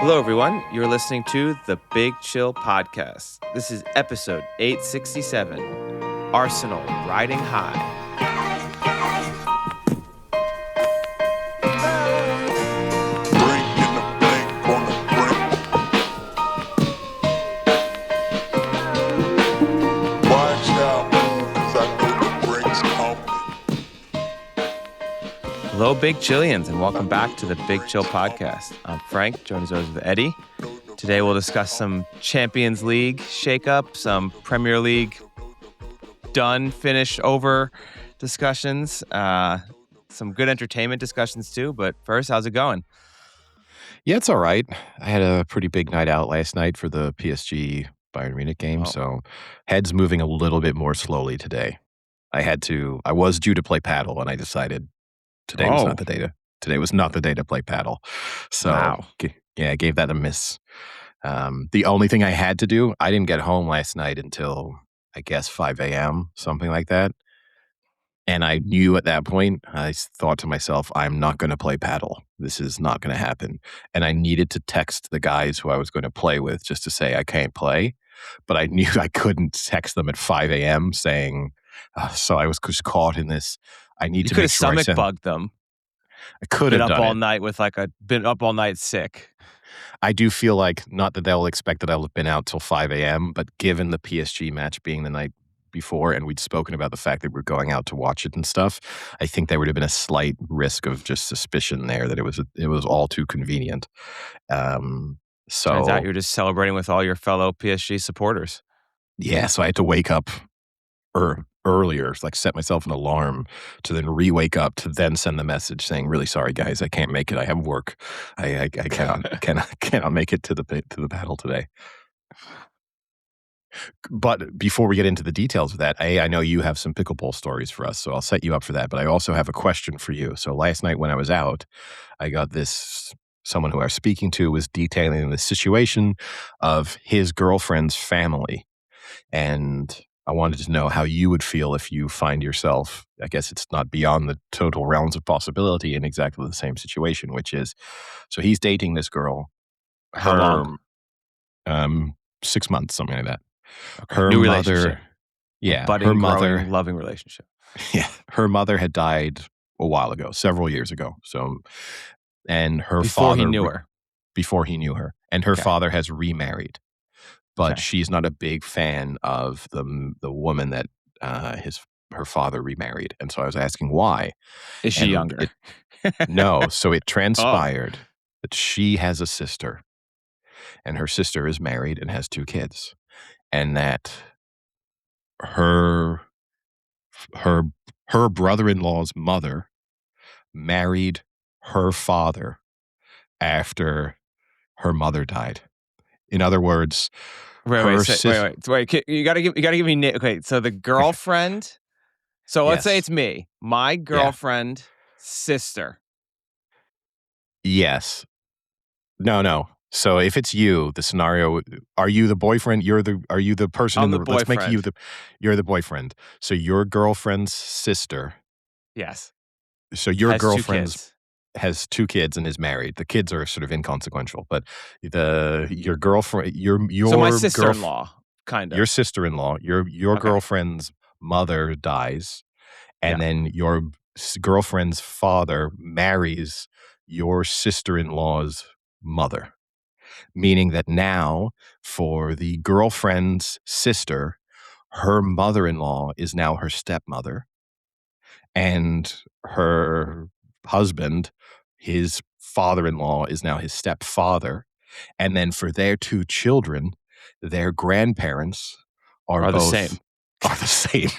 Hello, everyone. You're listening to the Big Chill Podcast. This is episode 867, Arsenal Riding High. Hello, Big Chillians, and welcome back to the Big Chill Podcast. I'm Frank, joined as always with Eddie. Today we'll discuss some Champions League shakeup, some Premier League done, finish, over discussions, some good entertainment discussions too. But first, how's it going? Yeah, it's all right. I had a pretty big night out last night for the PSG Bayern Munich game, so head's moving a little bit more slowly today. I was due to play paddle, and I decided today was not the day to play paddle. So, I gave that a miss. The only thing I had to do, I didn't get home last night until, I guess, 5 a.m., something like that. And I knew at that point, I thought to myself, I'm not going to play paddle. This is not going to happen. And I needed to text the guys who I was going to play with just to say I can't play. But I knew I couldn't text them at 5 a.m. saying, so I was just caught in this. I need to make sure you could have stomach bugged them. I could have done it. Been up all night sick. I do feel like, not that they'll expect that I'll have been out till 5 a.m., but given the PSG match being the night before, and we'd spoken about the fact that we're going out to watch it and stuff, I think there would have been a slight risk of just suspicion there that it was all too convenient. Turns out you're just celebrating with all your fellow PSG supporters. Yeah, so I had to wake up earlier, like set myself an alarm to then re-wake up to then send the message saying, "Really sorry, guys, I can't make it. I have work. I cannot make it to the battle today." But before we get into the details of that, I know you have some pickleball stories for us, so I'll set you up for that. But I also have a question for you. So last night when I was out, I got someone who I was speaking to was detailing the situation of his girlfriend's family, and I wanted to know how you would feel if you find yourself, I guess it's not beyond the total realms of possibility, in exactly the same situation, which is, so he's dating this girl. How long? 6 months, something like that. Okay. Her New mother, relationship. yeah, Budding, her mother, growing, loving relationship. Yeah, her mother had died a while ago, several years ago. So, and her before father he knew her, and her father has remarried. But she's not a big fan of the woman that her father remarried. And so I was asking why. Is she younger? No. So it transpired that she has a sister, and her sister is married and has 2 kids, and that her brother-in-law's mother married her father after her mother died. In other words, wait. You gotta give me. Okay, so the girlfriend. So let's say it's me, my girlfriend, sister. Yes. No. So if it's you, the scenario, are you the boyfriend? Are you the person? I'm the boyfriend. Let's make you're the boyfriend. So your girlfriend's sister. Yes. So your girlfriend has 2 kids and is married. The kids are sort of inconsequential, but your girlfriend, so my sister-in-law, kind of. Your sister-in-law, your girlfriend's mother dies, and then your girlfriend's father marries your sister-in-law's mother. Meaning that now, for the girlfriend's sister, her mother-in-law is now her stepmother, and her husband, his father-in-law, is now his stepfather. And then for their 2 children, their grandparents are the same. Are the same.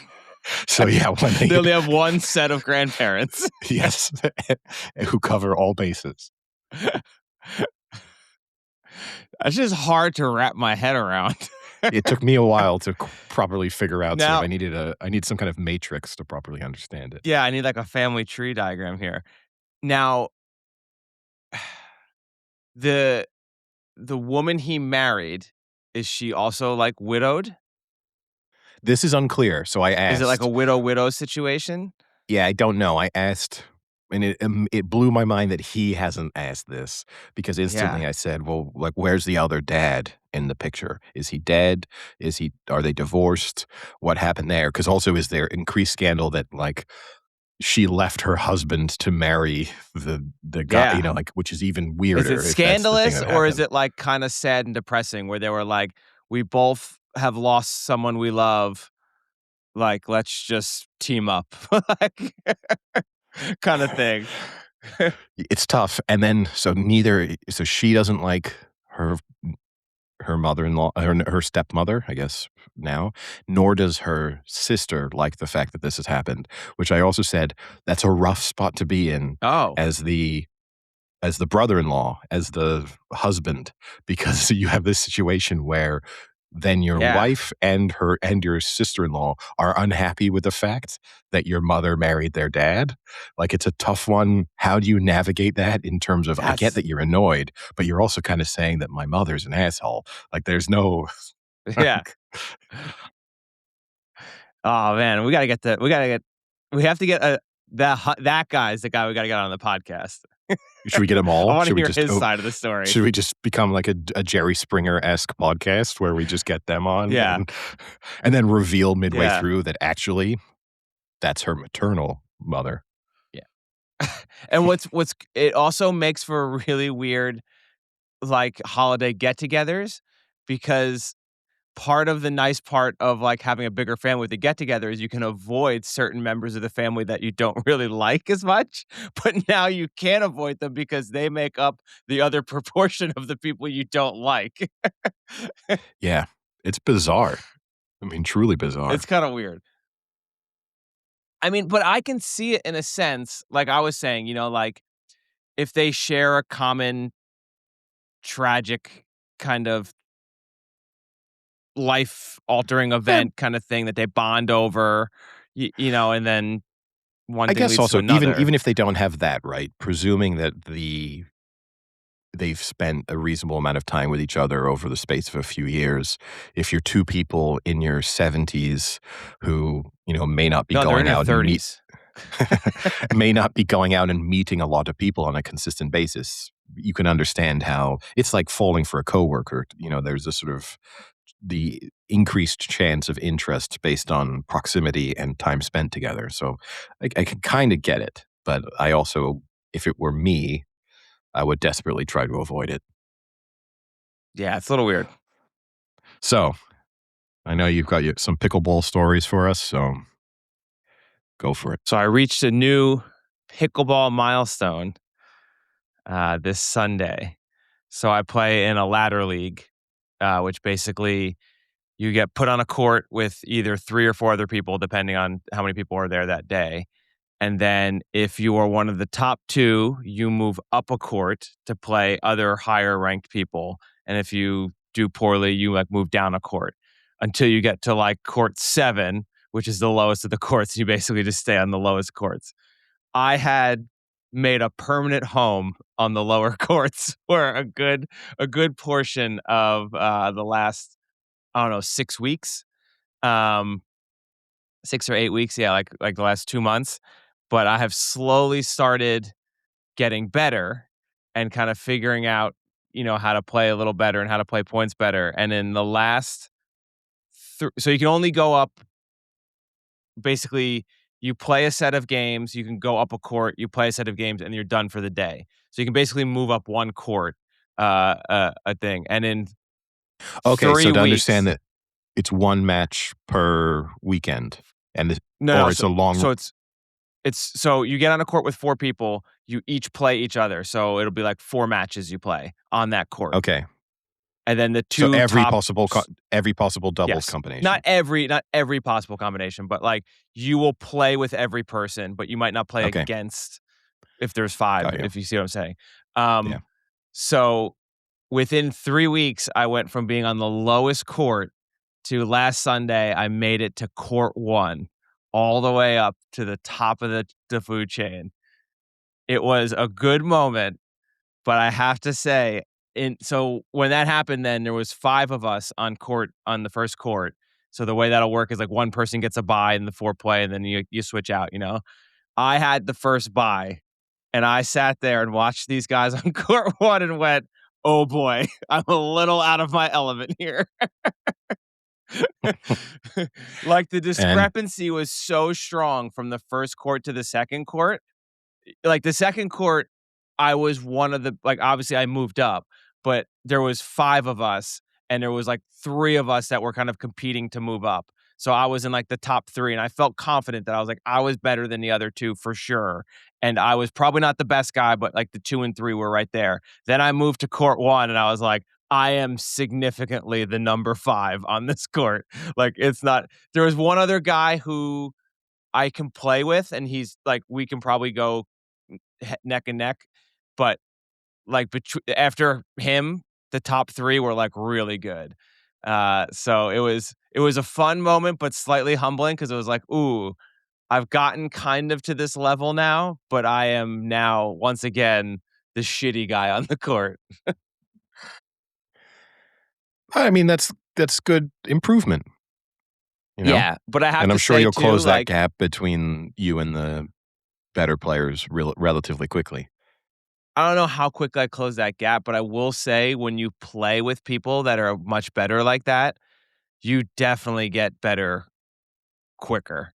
So when they only have one set of grandparents. Yes, who cover all bases. That's just hard to wrap my head around. It took me a while to properly figure out. So I need some kind of matrix to properly understand it. Yeah, I need like a family tree diagram here. Now, the woman he married, is she also like widowed? This is unclear. So I asked. Is it like a widow situation? Yeah, I don't know. I asked. And it blew my mind that he hasn't asked this, because instantly Yeah. I said, well, like, where's the other dad in the picture? Is he dead? Are they divorced? What happened there? Because also, is there increased scandal that, like, she left her husband to marry the guy, Yeah. like, which is even Is it weirder if that's the thing scandalous that or is happened. it like kind of sad and depressing where they were like, we both have lost someone we love. Like, let's just team up, like, kind of thing. It's tough. And then so she doesn't like her mother-in-law, her stepmother, I guess now, nor does her sister like the fact that this has happened, which I also said that's a rough spot to be in Oh, as the brother-in-law, as the husband, because you have this situation where then your yeah. wife and your sister-in-law are unhappy with the fact that your mother married their dad. Like, it's a tough one. How do you navigate that in terms of, I get That's that you're annoyed, but you're also kind of saying that my mother's an asshole. Like, there's no yeah. like, Oh, man, we have to get, that guy's the guy we gotta get on the podcast. should we get them I all? wanna hear his side of the story. Should we just become like a Jerry Springer-esque podcast where we just get them on Yeah, and then reveal midway yeah, through that actually that's her maternal mother? yeah. And what's it also makes for really weird, like, holiday get-togethers because part of the nice part of, like, having a bigger family with the get-together is you can avoid certain members of the family that you don't really like as much, but now you can't avoid them because they make up the other proportion of the people you don't like. Yeah, it's bizarre. I mean, truly bizarre. It's kinda weird. I mean, but I can see it in a sense, like I was saying, like, if they share a common tragic kind of life-altering Eh, event kinda thing that they bond over, and then one I thing guess leads to also, another. even if they don't have that, right? Presuming that they've spent a reasonable amount of time with each other over the space of a few years. If you're two people in your 70s who, may not be No, they're in going their out and meet 30s. may not be going out and meeting a lot of people on a consistent basis, you can understand how it's like falling for a coworker. There's a sort of the increased chance of interest based on proximity and time spent together. So I can kind of get it, but I also, if it were me, I would desperately try to avoid it. Yeah, it's a little weird. So I know you've got some pickleball stories for us, so go for it. So I reached a new pickleball milestone, this Sunday. So I play in a ladder league, which basically you get put on a court with either 3 or 4 other people, depending on how many people are there that day. And then if you are one of the top 2, you move up a court to play other higher ranked people. And if you do poorly, you like move down a court until you get to like court 7, which is the lowest of the courts. You basically just stay on the lowest courts. I had made a permanent home on the lower courts for a good portion of the last, I don't know, 6 weeks. Um 6 or 8 weeks, yeah, like the last 2 months, but I have slowly started getting better and kind of figuring out, how to play a little better and how to play points better, and in the last so you can only go up basically, you play a set of games, you can go up a court, you play a set of games, and you're done for the day. So you can basically move up 1 court, a thing, and in Okay, so 3 to understand weeks. that it's one match per weekend, No, no, or it's a long. so you get on a court with 4 people, you each play each other, so it'll be like 4 matches you play on that court, Okay, and then the so 2 top every possible doubles yes. Not combination. every possible combination, but, like, you will play with every person, but you might not play Okay, against if there's 5, got you. if you see what I'm saying. Um, Yeah. so within 3 weeks, I went from being on the lowest court to last Sunday, I made it to court 1, all the way up to the top of the food chain. It was a good moment, but I have to say, so when that happened, then there was 5 of us on the first court. So the way that'll work is like one person gets a bye in the foreplay, and then you switch out. I had the first bye, And I sat there and watched these guys on court one and went, oh boy, I'm a little out of my element here. Like the And discrepancy was so strong from the first court to the second court. Like the second court, I was one of the like obviously I moved up, but there was 5 of us and there was like 3 of us that were kind of competing to move up. So I was in like the top 3 and I felt confident that I was like I was better than the other 2 for sure. And I was probably not the best guy, but like the 2 and 3 were right there. Then I moved to court 1 and I was like I am significantly the number 5 on this court. Like it's not there was one other guy who I can play with and he's like we can probably go neck and neck, but like after him, the top 3 were like really good. So it was a fun moment, but slightly humbling because it was like, ooh, I've gotten kind of to this level now, but I am now once again the shitty guy on the court. I mean, that's good improvement, Yeah, but I have And I'm to sure say you'll too, close that like gap between you and the better players relatively quickly. I don't know how quickly I close that gap, but I will say when you play with people that are much better like that, you definitely get better quicker.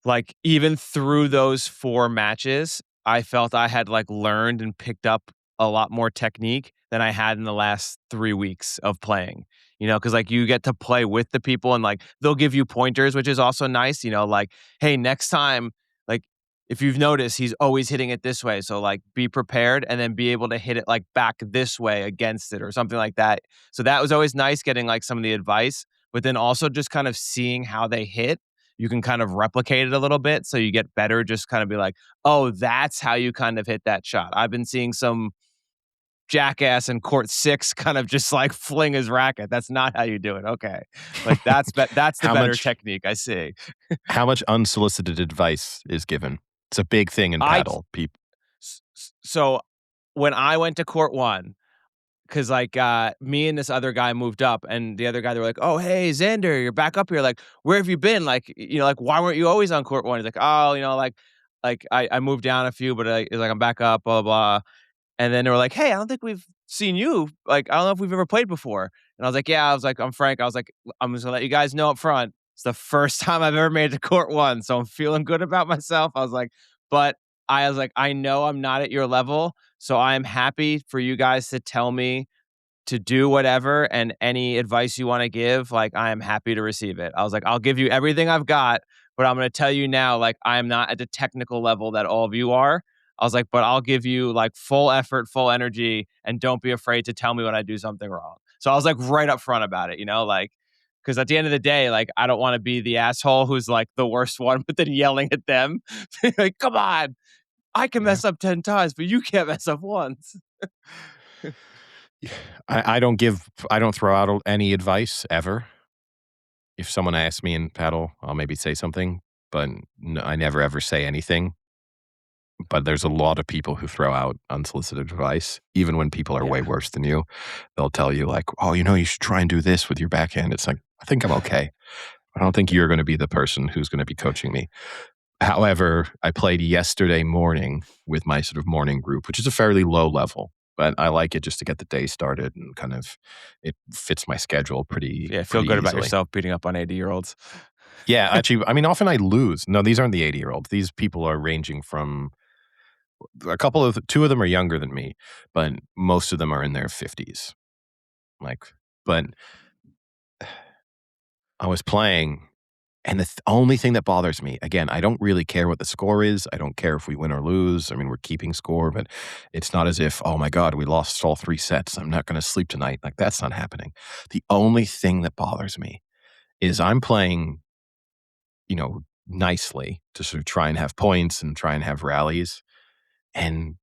Like, even through those 4 matches, I felt I had, like, learned and picked up a lot more technique than I had in the last 3 weeks of playing, because like, you get to play with the people and, like, they'll give you pointers, which is also nice, like, "Hey, next time, like, if you've noticed, he's always hitting it this way, so, like, be prepared and then be able to hit it, like, back this way against it," or something like that. So that was always nice getting, like, some of the advice, but then also just kind of seeing how they hit you can kind of replicate it a little bit so you get better, just kind of be like, oh, that's how you kind of hit that shot. I've been seeing some jackass in court 6 kind of just like fling his racket. That's not how you do it. Okay. Like that's the How better much technique I see. how much unsolicited advice is given? It's a big thing in I paddle. so when I went to court 1, because like me and this other guy moved up, and the other guy they were like, "Oh, hey, Xander, you're back up here. Like, where have you been? Like, like why weren't you always on court 1?" He's like, "Oh, like I moved down a few, but like I'm back up, blah blah." And then they were like, "Hey, I don't think we've seen you. Like, I don't know if we've ever played before." And I was like, "Yeah." I was like, "I'm Frank." I was like, "I'm just gonna let you guys know up front. It's the first time I've ever made it to court 1, so I'm feeling good about myself." I was like, "But." I was like, I know I'm not at your level, so I'm happy for you guys to tell me to do whatever and any advice you wanna give, like, I am happy to receive it. I was like, "I'll give you everything I've got, but I'm gonna tell you now, like, I am not at the technical level that all of you are." I was like, "But I'll give you, like, full effort, full energy, and don't be afraid to tell me when I do something wrong." So I was, like, right up front about it, like, because at the end of the day, like, I don't wanna be the asshole who's, like, the worst one, but then yelling at them. Like, "Come on, I can Yeah. mess up 10 times, but you can't mess up once." I don't throw out any advice ever. If someone asks me in paddle, I'll maybe say something, but I never ever say anything. But there's a lot of people who throw out unsolicited advice, even when people are way Yeah. worse than you. They'll tell you like, "Oh, you should try and do this with your backhand." It's like, I think I'm okay. I don't think you're going to be the person who's going to be coaching me. However, I played yesterday morning with my sort of morning group, which is a fairly low level, but I like it just to get the day started and kind of it fits my schedule Yeah, feel pretty good about easily. yourself beating up on 80-year-olds. Yeah, actually, I mean, often I lose. No, these aren't the 80-year-olds. These people are ranging from two of them are younger than me, but most of them are in their 50s. Like, but I was playing, and the only thing that bothers me, again, I don't really care what the score is. I don't care if we win or lose. I mean, we're keeping score, but it's not as if, oh my God, we lost all 3 sets. I'm not going to sleep tonight. Like, that's not happening. The only thing that bothers me is I'm playing, nicely to sort of try and have points and try and have rallies. And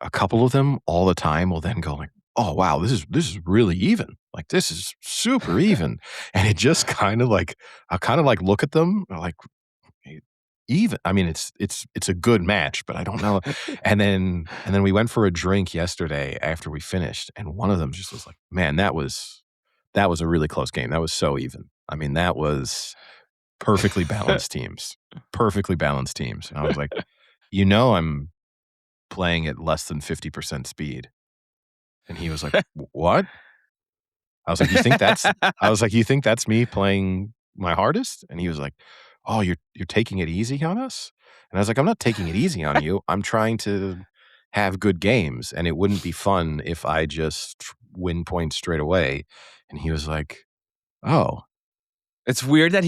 a couple of them all the time will then go like, "Oh, wow, this is really even. Like, this is super even." And it just kind of like I kind of like look at them like, "Eh, even." I mean, it's a good match, but I don't know. And then we went for a drink yesterday after we finished, and one of them just was like, "Man, that was a really close game. That was so even." I mean, that was perfectly balanced teams. Perfectly balanced teams. And I was like, I'm playing at less than 50% speed. And he was like, what? I was like, you think that's me playing my hardest? And he was like, oh, you're taking it easy on us? And I was like, I'm not taking it easy on you. I'm trying to have good games, and it wouldn't be fun if I just win points straight away. And he was like, oh, It's weird that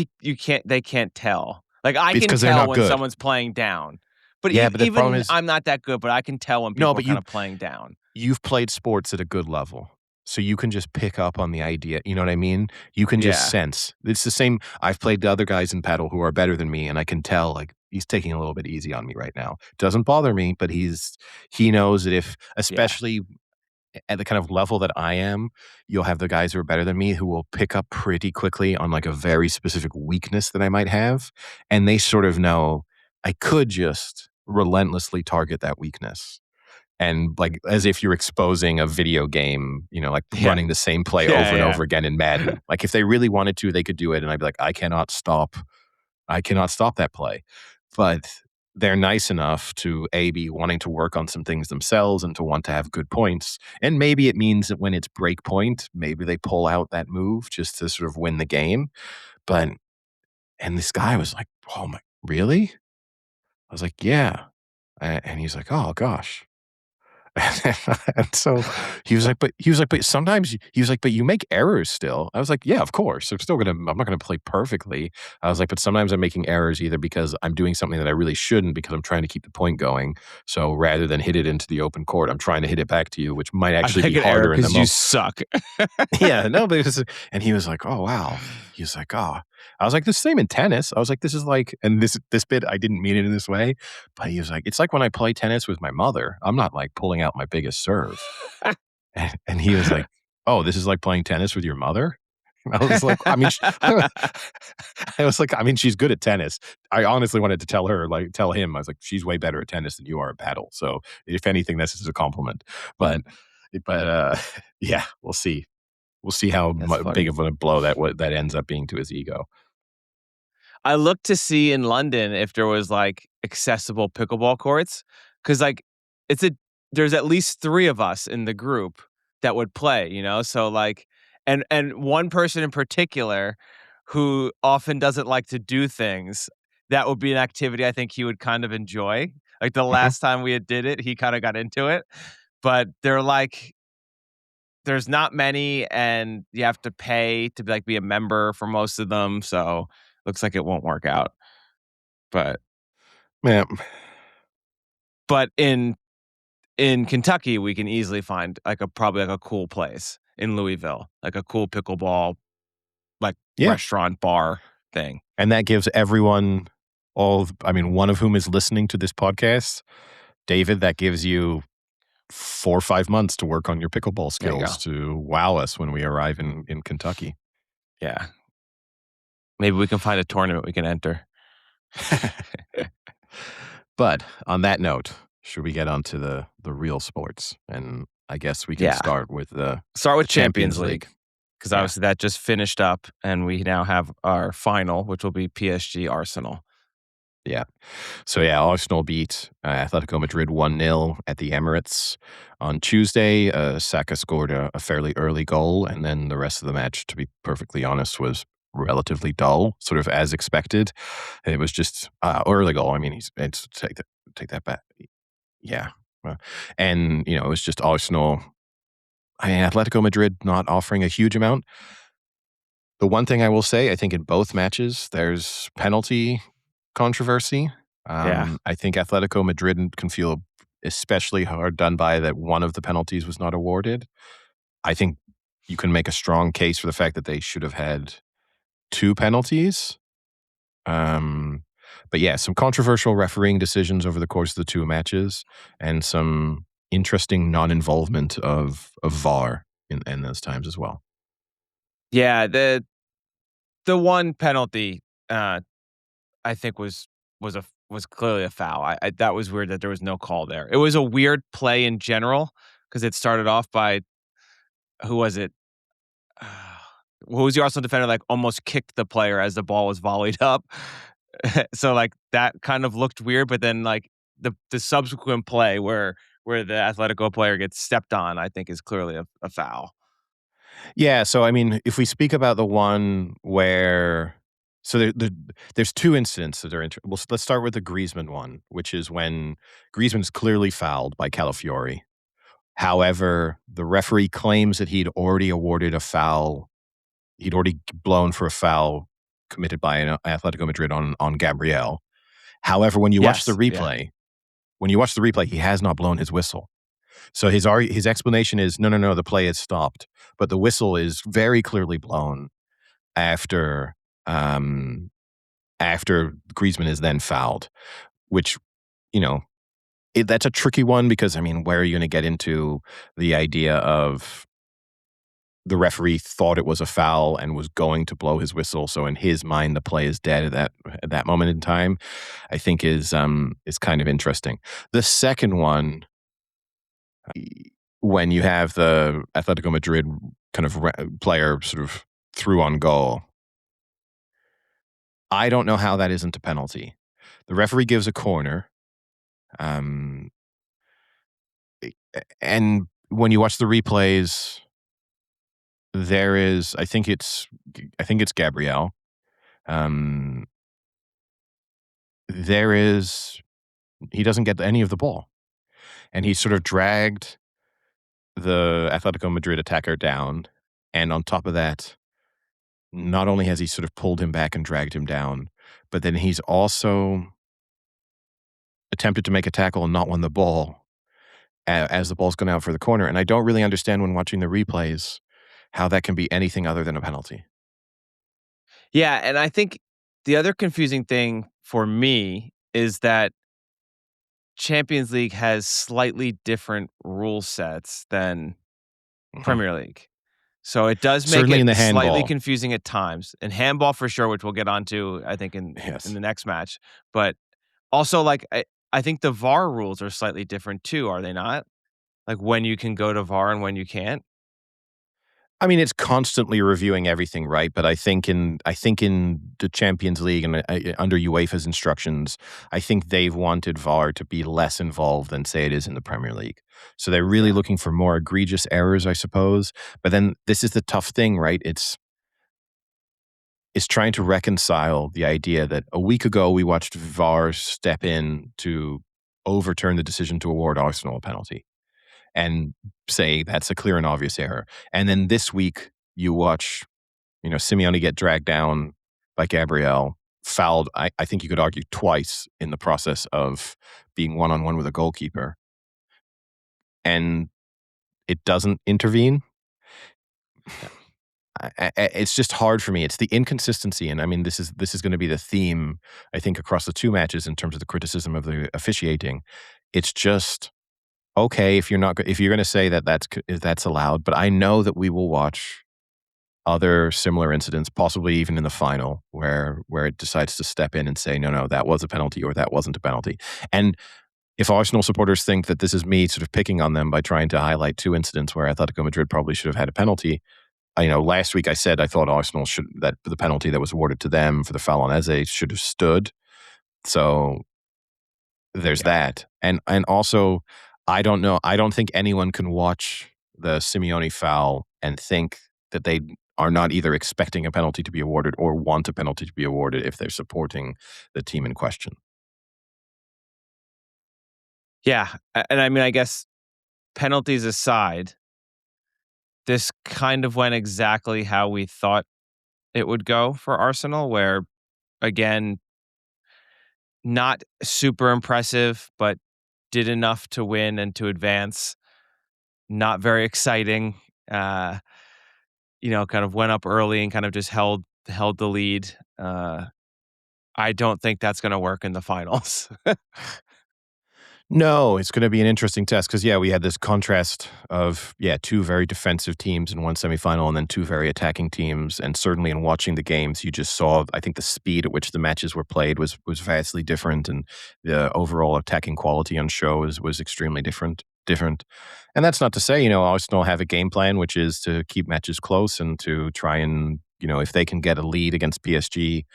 they can't tell. Like I it's can because they're tell not when good. someone's playing down. But Yeah, but the problem even is, I'm not that good, but I can tell when no, people are but kind of playing down. you've played sports at a good level. So you can just pick up on the idea. You know what I mean? You can just Yeah. sense. It's the same. I've played the other guys in paddle who are better than me, and I can tell like he's taking a little bit easy on me right now. Doesn't bother me, but he knows that if, Yeah. especially at the kind of level that I am, you'll have the guys who are better than me who will pick up pretty quickly on like a very specific weakness that I might have, and they sort of know I could just relentlessly target that weakness. And like as if you're exposing a video game, like Yeah. running the same play over and Yeah. over again in Madden. Like if they really wanted to, they could do it. And I'd be like, I cannot stop that play. But they're nice enough to be wanting to work on some things themselves and to want to have good points. And maybe it means that when it's break point, maybe they pull out that move just to sort of win the game. And this guy was like, oh my, really? I was like, yeah. And he's like, oh gosh. And so but sometimes but you make errors still. I was like, yeah, of course. I'm not gonna play perfectly. I was like, but sometimes I'm making errors either because I'm doing something that I really shouldn't because I'm trying to keep the point going. So rather than hit it into the open court, I'm trying to hit it back to you, which might actually be harder in the because you moment. suck. Yeah, no, but and he was like, oh wow. He was like, oh. I was like, the same in tennis. I was like, this is like, and this bit, I didn't mean it in this way, but he was like, it's like when I play tennis with my mother. I'm not like pulling out my biggest serve. And he was like, oh, this is like playing tennis with your mother? And I was like, I mean, she's good at tennis. I honestly wanted to tell him, I was like, she's way better at tennis than you are at paddle. So if anything, this is a compliment. But yeah, we'll see. We'll see how big of a blow that ends up being to his ego. I looked to see in London if there was like accessible pickleball courts because like there's at least 3 of us in the group that would play, so like and one person in particular who often doesn't like to do things, that would be an activity I think he would kind of enjoy. Like the last time we did it, he kind of got into it, but they're like there's not many and you have to pay to be a member for most of them, so looks like it won't work out. But yeah. But in Kentucky, we can easily find probably a cool place in Louisville, like a cool pickleball restaurant bar thing. And that gives everyone one of whom is listening to this podcast, David, that gives you 4 or 5 months to work on your pickleball skills to wow us when we arrive in Kentucky. Yeah. Maybe we can find a tournament we can enter. But on that note, should we get onto the real sports? And I guess we can start with Champions League. Because obviously that just finished up and we now have our final, which will be PSG Arsenal. Yeah. So Arsenal beat Atletico Madrid 1-0 at the Emirates on Tuesday. Saka scored a fairly early goal, and then the rest of the match, to be perfectly honest, was relatively dull, sort of as expected. It was just early goal. I mean, take that back. Yeah. And, it was just Arsenal. I mean, Atletico Madrid not offering a huge amount. The one thing I will say, I think in both matches, there's penalty controversy. I think Atletico Madrid can feel especially hard done by that one of the penalties was not awarded. I think you can make a strong case for the fact that they should have had 2 penalties. But yeah, some controversial refereeing decisions over the course of the 2 matches and some interesting non-involvement of VAR in those times as well. Yeah, the one penalty I think was clearly a foul. I that was weird that there was no call there. It was a weird play in general because it started off by who was it? Who was the Arsenal defender? Almost kicked the player as the ball was volleyed up. So that kind of looked weird, but then the subsequent play where the Atletico player gets stepped on, I think is clearly a foul. Yeah, so I mean, if we speak about the one where there's two incidents that are well, let's start with the Griezmann one, which is when Griezmann's clearly fouled by Calafiori. However, the referee claims that he'd already awarded a foul. He'd already blown for a foul committed by an Atletico Madrid on Gabriel. However, when you watch the Yes, replay, he has not blown his whistle. So his explanation is no, the play is stopped, but the whistle is very clearly blown after Griezmann is then fouled, which that's a tricky one because I mean, where are you going to get into the idea of the referee thought it was a foul and was going to blow his whistle, so in his mind the play is dead at that moment in time? I think is kind of interesting. The second one, when you have the Atletico Madrid kind of player sort of through on goal, I don't know how that isn't a penalty. The referee gives a corner, and when you watch the replays, there is, I think it's Gabriel. He doesn't get any of the ball, and he sort of dragged the Atletico Madrid attacker down, and on top of that, not only has he sort of pulled him back and dragged him down, but then he's also attempted to make a tackle and not won the ball as the ball's gone out for the corner. And I don't really understand when watching the replays how that can be anything other than a penalty. Yeah, and I think the other confusing thing for me is that Champions League has slightly different rule sets than Premier League. So it does make Certainly in it the slightly handball. confusing at times. In handball for sure, which we'll get onto, I think, in the next match. But also, like, I think the VAR rules are slightly different too, are they not? Like when you can go to VAR and when you can't? I mean, it's constantly reviewing everything, right? But I think in the Champions League and under UEFA's instructions, I think they've wanted VAR to be less involved than, say, it is in the Premier League. So they're really looking for more egregious errors, I suppose. But then this is the tough thing, right? It's trying to reconcile the idea that a week ago we watched VAR step in to overturn the decision to award Arsenal a penalty and say that's a clear and obvious error. And then this week you watch, Simeone get dragged down by Gabriel, fouled, I think you could argue twice in the process of being one-on-one with a goalkeeper. And it doesn't intervene. It's just hard for me. It's the inconsistency. And I mean, this is going to be the theme, I think, across the two matches in terms of the criticism of the officiating. It's just, okay, if you're going to say that that's allowed, but I know that we will watch other similar incidents, possibly even in the final, where it decides to step in and say, no, that was a penalty or that wasn't a penalty. And if Arsenal supporters think that this is me sort of picking on them by trying to highlight two incidents where Atletico Madrid probably should have had a penalty, last week I said I thought Arsenal that the penalty that was awarded to them for the foul on Eze should have stood. So there's that. And also, I don't know. I don't think anyone can watch the Simeone foul and think that they are not either expecting a penalty to be awarded or want a penalty to be awarded if they're supporting the team in question. Yeah. And I mean, I guess penalties aside, this kind of went exactly how we thought it would go for Arsenal, where, again, not super impressive, but did enough to win and to advance. Not very exciting. Kind of went up early and kind of just held the lead. I don't think that's going to work in the finals. No, it's going to be an interesting test because, we had this contrast of, two very defensive teams in one semifinal and then two very attacking teams. And certainly in watching the games, you just saw, I think the speed at which the matches were played was vastly different. And the overall attacking quality on show was extremely different. And that's not to say, Arsenal have a game plan, which is to keep matches close and to try and, if they can get a lead against PSG,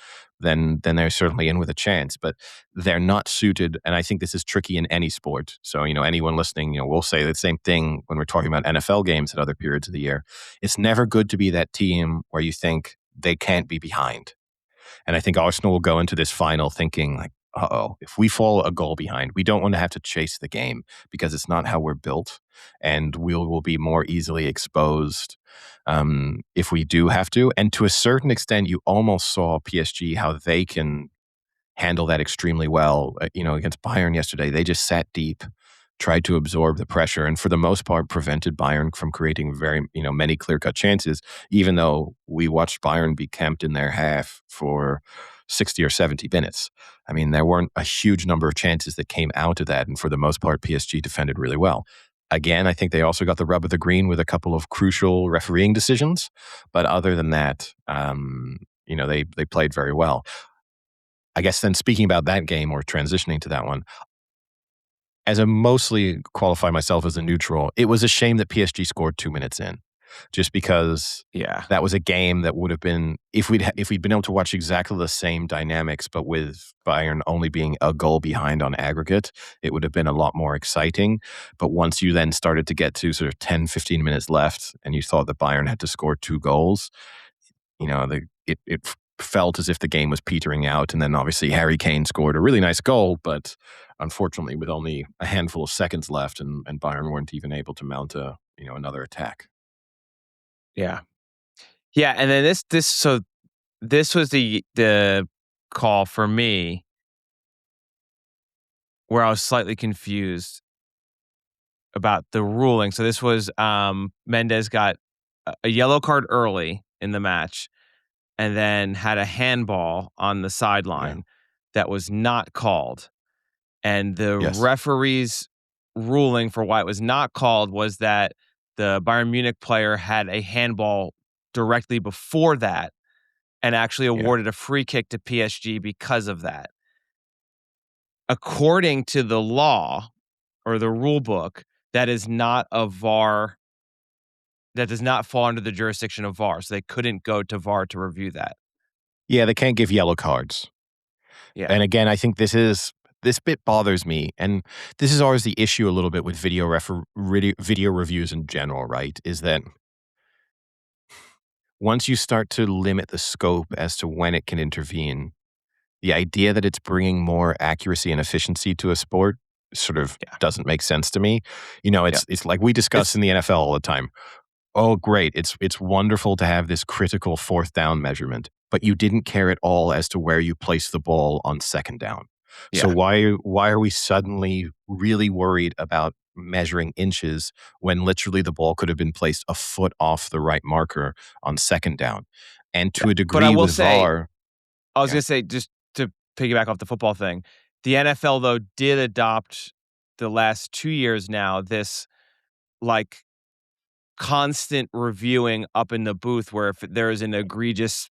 then they're certainly in with a chance. But they're not suited, and I think this is tricky in any sport. So, anyone listening, we'll say the same thing when we're talking about NFL games at other periods of the year. It's never good to be that team where you think they can't be behind. And I think Arsenal will go into this final thinking like, uh-oh, if we fall a goal behind, we don't want to have to chase the game because it's not how we're built. And we will be more easily exposed if we do have to. And to a certain extent, you almost saw PSG, how they can handle that extremely well. Against Bayern yesterday, they just sat deep, tried to absorb the pressure, and for the most part prevented Bayern from creating many clear-cut chances, even though we watched Bayern be camped in their half for 60 or 70 minutes. I mean, there weren't a huge number of chances that came out of that, and for the most part, PSG defended really well. Again, I think they also got the rub of the green with a couple of crucial refereeing decisions, but other than that, they played very well. I guess then speaking about that game or transitioning to that one, as I mostly qualify myself as a neutral, it was a shame that PSG scored 2 minutes in, just because that was a game that would have been, if we'd been able to watch exactly the same dynamics, but with Bayern only being a goal behind on aggregate, it would have been a lot more exciting. But once you then started to get to sort of 10, 15 minutes left and you thought that Bayern had to score 2 goals, it felt as if the game was petering out. And then obviously Harry Kane scored a really nice goal, but unfortunately with only a handful of seconds left, and Bayern weren't even able to mount another attack. Yeah. And then this was the call for me where I was slightly confused about the ruling. So this was Mendes got a yellow card early in the match, and then had a handball on the sideline that was not called. And the referee's ruling for why it was not called was that the Bayern Munich player had a handball directly before that and actually awarded a free kick to PSG because of that. According to the law or the rule book, that is not a VAR. That does not fall under the jurisdiction of VAR. So they couldn't go to VAR to review that. Yeah, they can't give yellow cards. Yeah. And again, I think this bit bothers me. And this is always the issue a little bit with video reviews in general, right? Is that once you start to limit the scope as to when it can intervene, the idea that it's bringing more accuracy and efficiency to a sport sort of doesn't make sense to me. It's like we discuss in the NFL all the time. Oh, great. It's wonderful to have this critical fourth down measurement, but you didn't care at all as to where you place the ball on second down. So why are we suddenly really worried about measuring inches when literally the ball could have been placed a foot off the right marker on second down? And to a degree but I will with say, VAR. I was going to say, just to piggyback off the football thing, the NFL, though, did adopt the last 2 years now this like constant reviewing up in the booth where if there is an egregious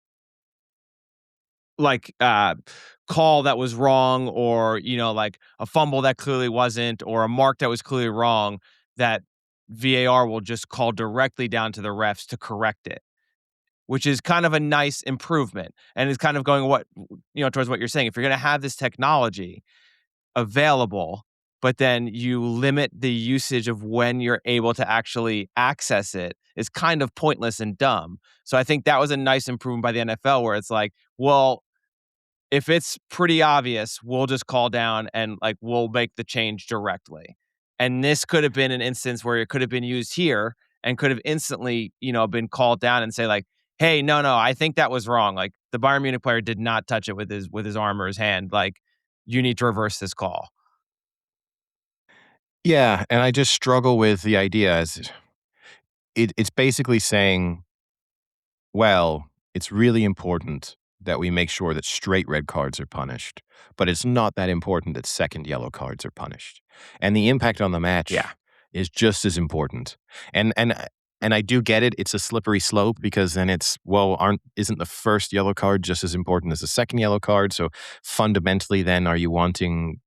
call that was wrong, or like a fumble that clearly wasn't, or a mark that was clearly wrong, that VAR will just call directly down to the refs to correct it, which is kind of a nice improvement, and it's kind of going towards what you're saying. If you're going to have this technology available, but then you limit the usage of when you're able to actually access it, is kind of pointless and dumb. So I think that was a nice improvement by the NFL, where it's like, well, if it's pretty obvious, we'll just call down and we'll make the change directly. And this could have been an instance where it could have been used here and could have instantly, been called down and say hey, no, I think that was wrong. Like, the Bayern Munich player did not touch it with his arm or his hand. Like, you need to reverse this call. Yeah, and I just struggle with the idea as it's basically saying, well, it's really important that we make sure that straight red cards are punished, but it's not that important that second yellow cards are punished. And the impact on the match is just as important. And I do get it. It's a slippery slope, because then isn't the first yellow card just as important as the second yellow card? So fundamentally, then, are you wanting?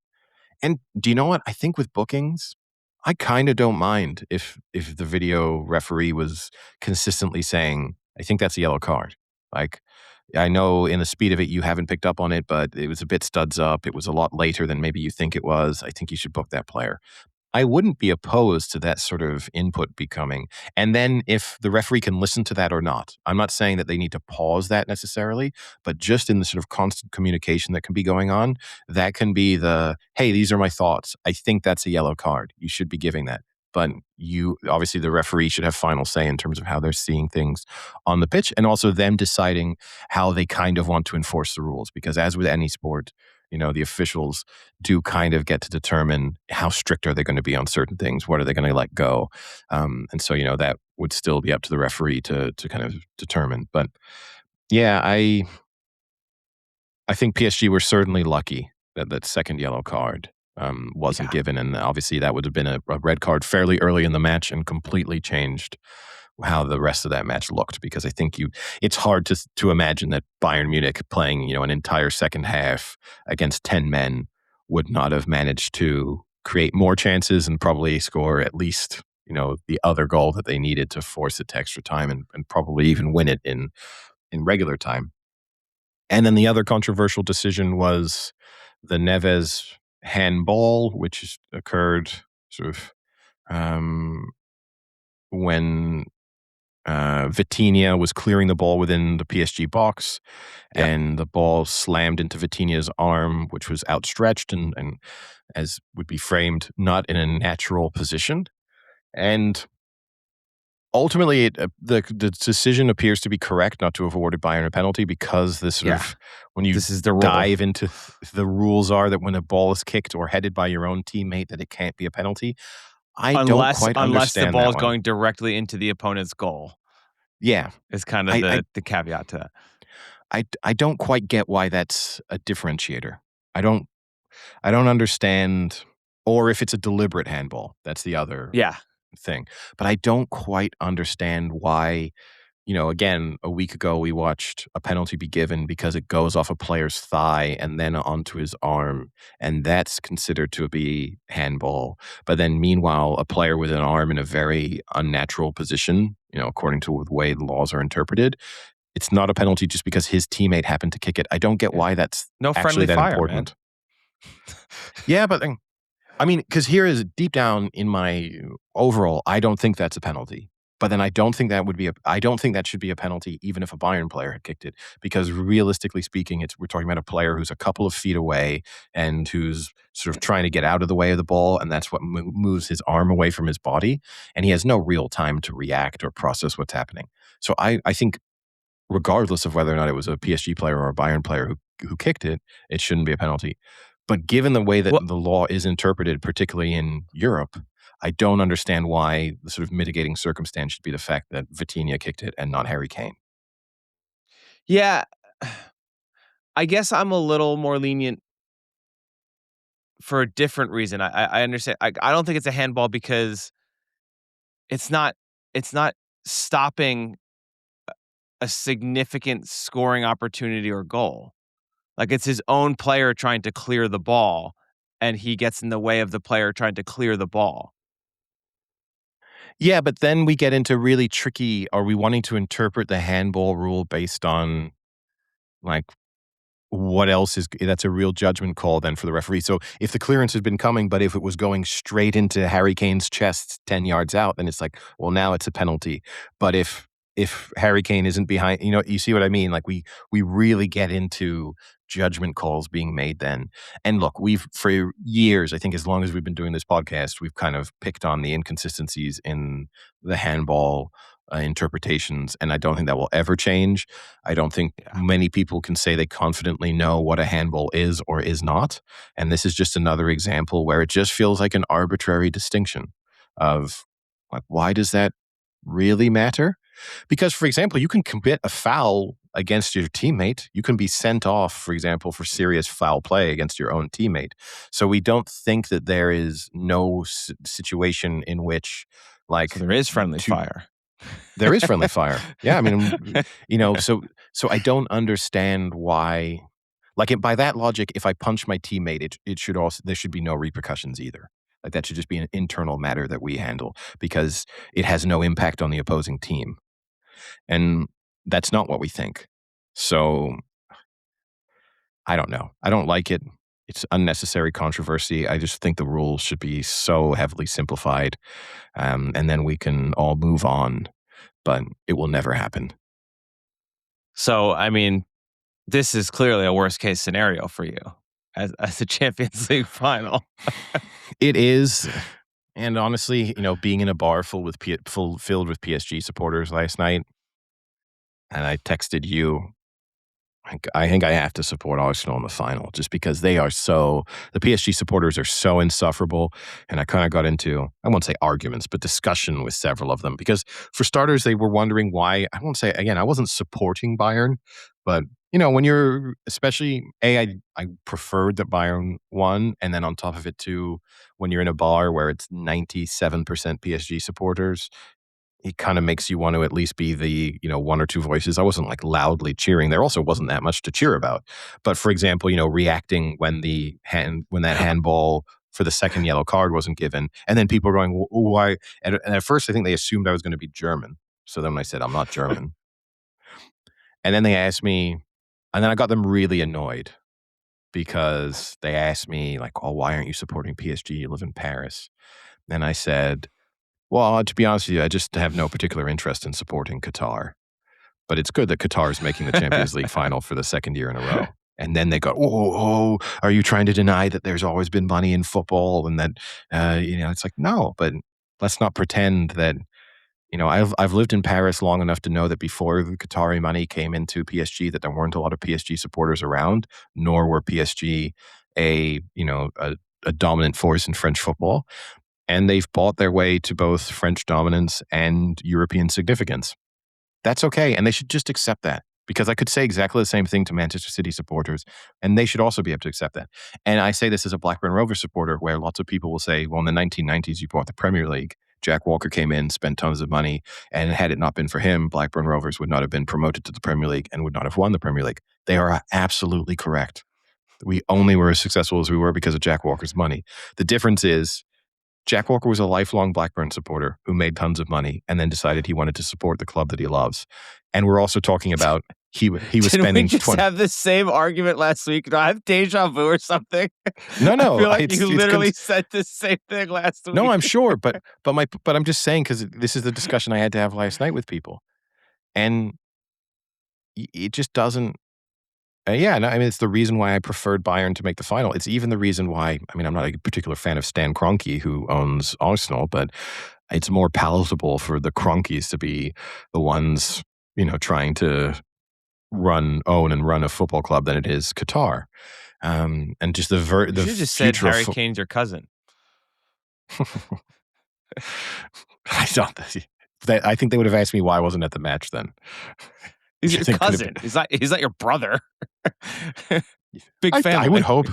And do you know what? I think with bookings, I kind of don't mind if the video referee was consistently saying, I think that's a yellow card. Like, I know in the speed of it, you haven't picked up on it, but it was a bit studs up. It was a lot later than maybe you think it was. I think you should book that player. I wouldn't be opposed to that sort of input becoming. And then if the referee can listen to that or not, I'm not saying that they need to pause that necessarily, but just in the sort of constant communication that can be going on, that can be the, hey, these are my thoughts. I think that's a yellow card. You should be giving that. But you obviously the referee should have final say in terms of how they're seeing things on the pitch, and also them deciding how they kind of want to enforce the rules. Because as with any sport, the officials do kind of get to determine how strict are they going to be on certain things, what are they going to let go, and so that would still be up to the referee to kind of determine. But yeah, I think PSG were certainly lucky that that second yellow card wasn't given, and obviously that would have been a red card fairly early in the match and completely changed how the rest of that match looked. Because I think it's hard to imagine that Bayern Munich playing an entire second half against 10 men would not have managed to create more chances and probably score at least the other goal that they needed to force it to extra time and probably even win it in regular time. And then the other controversial decision was the Neves handball, which occurred sort of when Vitinha was clearing the ball within the PSG box, and the ball slammed into Vitinha's arm, which was outstretched and as would be framed, not in a natural position. And ultimately, the decision appears to be correct not to have awarded Bayern a penalty, because this when you this is the rule. dive into the rules are that when a ball is kicked or headed by your own teammate, that it can't be a penalty. Unless don't quite understand the ball is that one. going directly into the opponent's goal. Yeah, is kind of the caveat to that. I don't quite get why that's a differentiator. I don't understand, or if it's a deliberate handball. That's the other thing. But I don't quite understand why. Again, a week ago we watched a penalty be given because it goes off a player's thigh and then onto his arm, and that's considered to be handball. But then meanwhile, a player with an arm in a very unnatural position, according to the way the laws are interpreted, it's not a penalty just because his teammate happened to kick it. I don't get why that's no actually friendly that fire, important. Yeah, but I mean, because here is deep down in my overall, I don't think that's a penalty. But then I don't think that should be a penalty even if a Bayern player had kicked it, because realistically speaking, we're talking about a player who's a couple of feet away and who's sort of trying to get out of the way of the ball, and that's what moves his arm away from his body, and he has no real time to react or process what's happening. So I think regardless of whether or not it was a PSG player or a Bayern player who kicked it, it shouldn't be a penalty. But given the way that the law is interpreted, particularly in Europe, I don't understand why the sort of mitigating circumstance should be the fact that Vitinha kicked it and not Harry Kane. Yeah, I guess I'm a little more lenient for a different reason. I understand. I don't think it's a handball because it's not stopping a significant scoring opportunity or goal. Like, it's his own player trying to clear the ball, and he gets in the way of the player trying to clear the ball. Yeah, but then we get into really tricky, are we wanting to interpret the handball rule based on, like, what else that's a real judgment call then for the referee. So if the clearance had been coming, but if it was going straight into Harry Kane's chest 10 yards out, then it's like, well, now it's a penalty. But if Harry Kane isn't behind, you see what I mean? Like we really get into judgment calls being made then. And look, we've for years, I think as long as we've been doing this podcast, we've kind of picked on the inconsistencies in the handball interpretations, and I don't think that will ever change. I don't think many people can say they confidently know what a handball is or is not, and this is just another example where it just feels like an arbitrary distinction of, like, why does that really matter? Because, for example, you can commit a foul against your teammate. You can be sent off, for example, for serious foul play against your own teammate. So we don't think that there is no situation in which, like, so there is friendly fire. There is friendly fire. Yeah, I mean, so I don't understand why. Like, by that logic, if I punch my teammate, it should also, there should be no repercussions either. Like, that should just be an internal matter that we handle because it has no impact on the opposing team. And that's not what we think. So I don't know. I don't like it. It's unnecessary controversy. I just think the rules should be so heavily simplified, and then we can all move on. But it will never happen. So, I mean, this is clearly a worst case scenario for you as a Champions League final. It is. And honestly, being in a bar filled with PSG supporters last night, and I texted you, I think I have to support Arsenal in the final just because the PSG supporters are so insufferable. And I kind of got into, I won't say arguments, but discussion with several of them because for starters, they were wondering why, I won't say, again, I wasn't supporting Bayern, but when you're, especially, I preferred that Bayern won. And then on top of it too, when you're in a bar where it's 97% PSG supporters, it kind of makes you want to at least be the, one or two voices. I wasn't like loudly cheering. There also wasn't that much to cheer about. But for example, reacting when that handball for the second yellow card wasn't given. And then people were going, why? And at first I think they assumed I was going to be German. So then I said, I'm not German. And then they asked me, and then I got them really annoyed because they asked me like, oh, why aren't you supporting PSG? You live in Paris. And I said, well, to be honest with you, I just have no particular interest in supporting Qatar. But it's good that Qatar is making the Champions League final for the second year in a row. And then they go, oh, are you trying to deny that there's always been money in football? And that, it's like, no, but let's not pretend that, I've lived in Paris long enough to know that before the Qatari money came into PSG, that there weren't a lot of PSG supporters around, nor were PSG a dominant force in French football. And they've bought their way to both French dominance and European significance. That's okay. And they should just accept that because I could say exactly the same thing to Manchester City supporters and they should also be able to accept that. And I say this as a Blackburn Rovers supporter where lots of people will say, well, in the 1990s, you bought the Premier League. Jack Walker came in, spent tons of money. And had it not been for him, Blackburn Rovers would not have been promoted to the Premier League and would not have won the Premier League. They are absolutely correct. We only were as successful as we were because of Jack Walker's money. The difference is, Jack Walker was a lifelong Blackburn supporter who made tons of money and then decided he wanted to support the club that he loves. And we're also talking about he was spending. Did we just have the same argument last week? Do I have deja vu or something? No. I feel like you literally said the same thing last week. No, I'm sure, but I'm just saying because this is the discussion I had to have last night with people, and it just doesn't. It's the reason why I preferred Bayern to make the final. It's even the reason why, I'm not a particular fan of Stan Kroenke, who owns Arsenal, but it's more palatable for the Kroenkes to be the ones, trying to own and run a football club than it is Qatar. And just the you should just said Harry Kane's your cousin. I think they would have asked me why I wasn't at the match then. He's your cousin. He's not your brother. Big family. I would hope.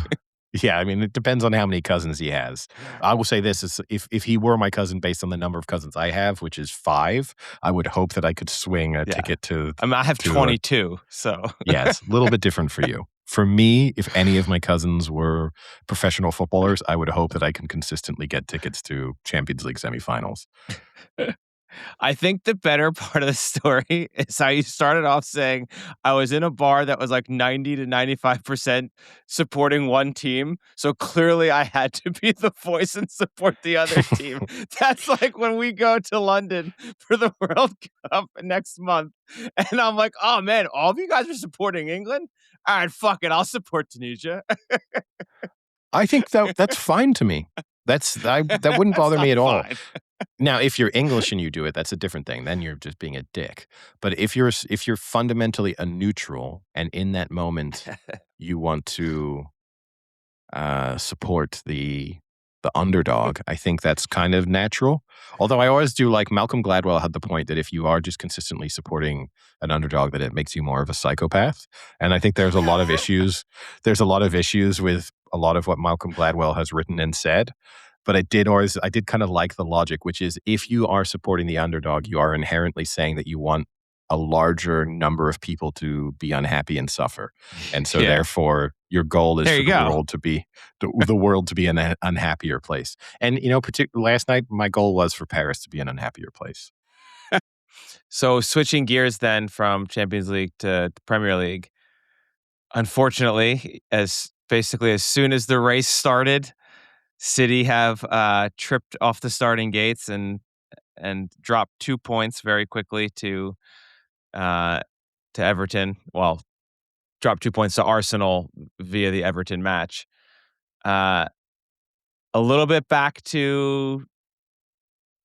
Yeah, it depends on how many cousins he has. I will say this, is if he were my cousin based on the number of cousins I have, which is 5, I would hope that I could swing a ticket to... I have 22, so... Yeah, it's a little bit different for you. For me, if any of my cousins were professional footballers, I would hope that I can consistently get tickets to Champions League semifinals. I think the better part of the story is how you started off saying, I was in a bar that was like 90 to 95% supporting one team. So clearly I had to be the voice and support the other team. That's like when we go to London for the World Cup next month. And I'm like, oh man, all of you guys are supporting England? All right, fuck it. I'll support Tunisia. I think that's fine to me. That wouldn't bother me at all. Now, if you're English and you do it, that's a different thing. Then you're just being a dick. But if you're fundamentally a neutral and in that moment you want to support the underdog, I think that's kind of natural. Although I always do like Malcolm Gladwell had the point that if you are just consistently supporting an underdog, that it makes you more of a psychopath. And I think there's a lot of issues. There's a lot of issues with a lot of what Malcolm Gladwell has written and said. But I did kind of like the logic, which is if you are supporting the underdog, you are inherently saying that you want a larger number of people to be unhappy and suffer. And so therefore your goal is for the world to be an unhappier place. And, last night, my goal was for Paris to be an unhappier place. So switching gears then from Champions League to Premier League, unfortunately, as soon as the race started, City have tripped off the starting gates and dropped 2 points very quickly to Everton. Well, dropped 2 points to Arsenal via the Everton match. A little bit back to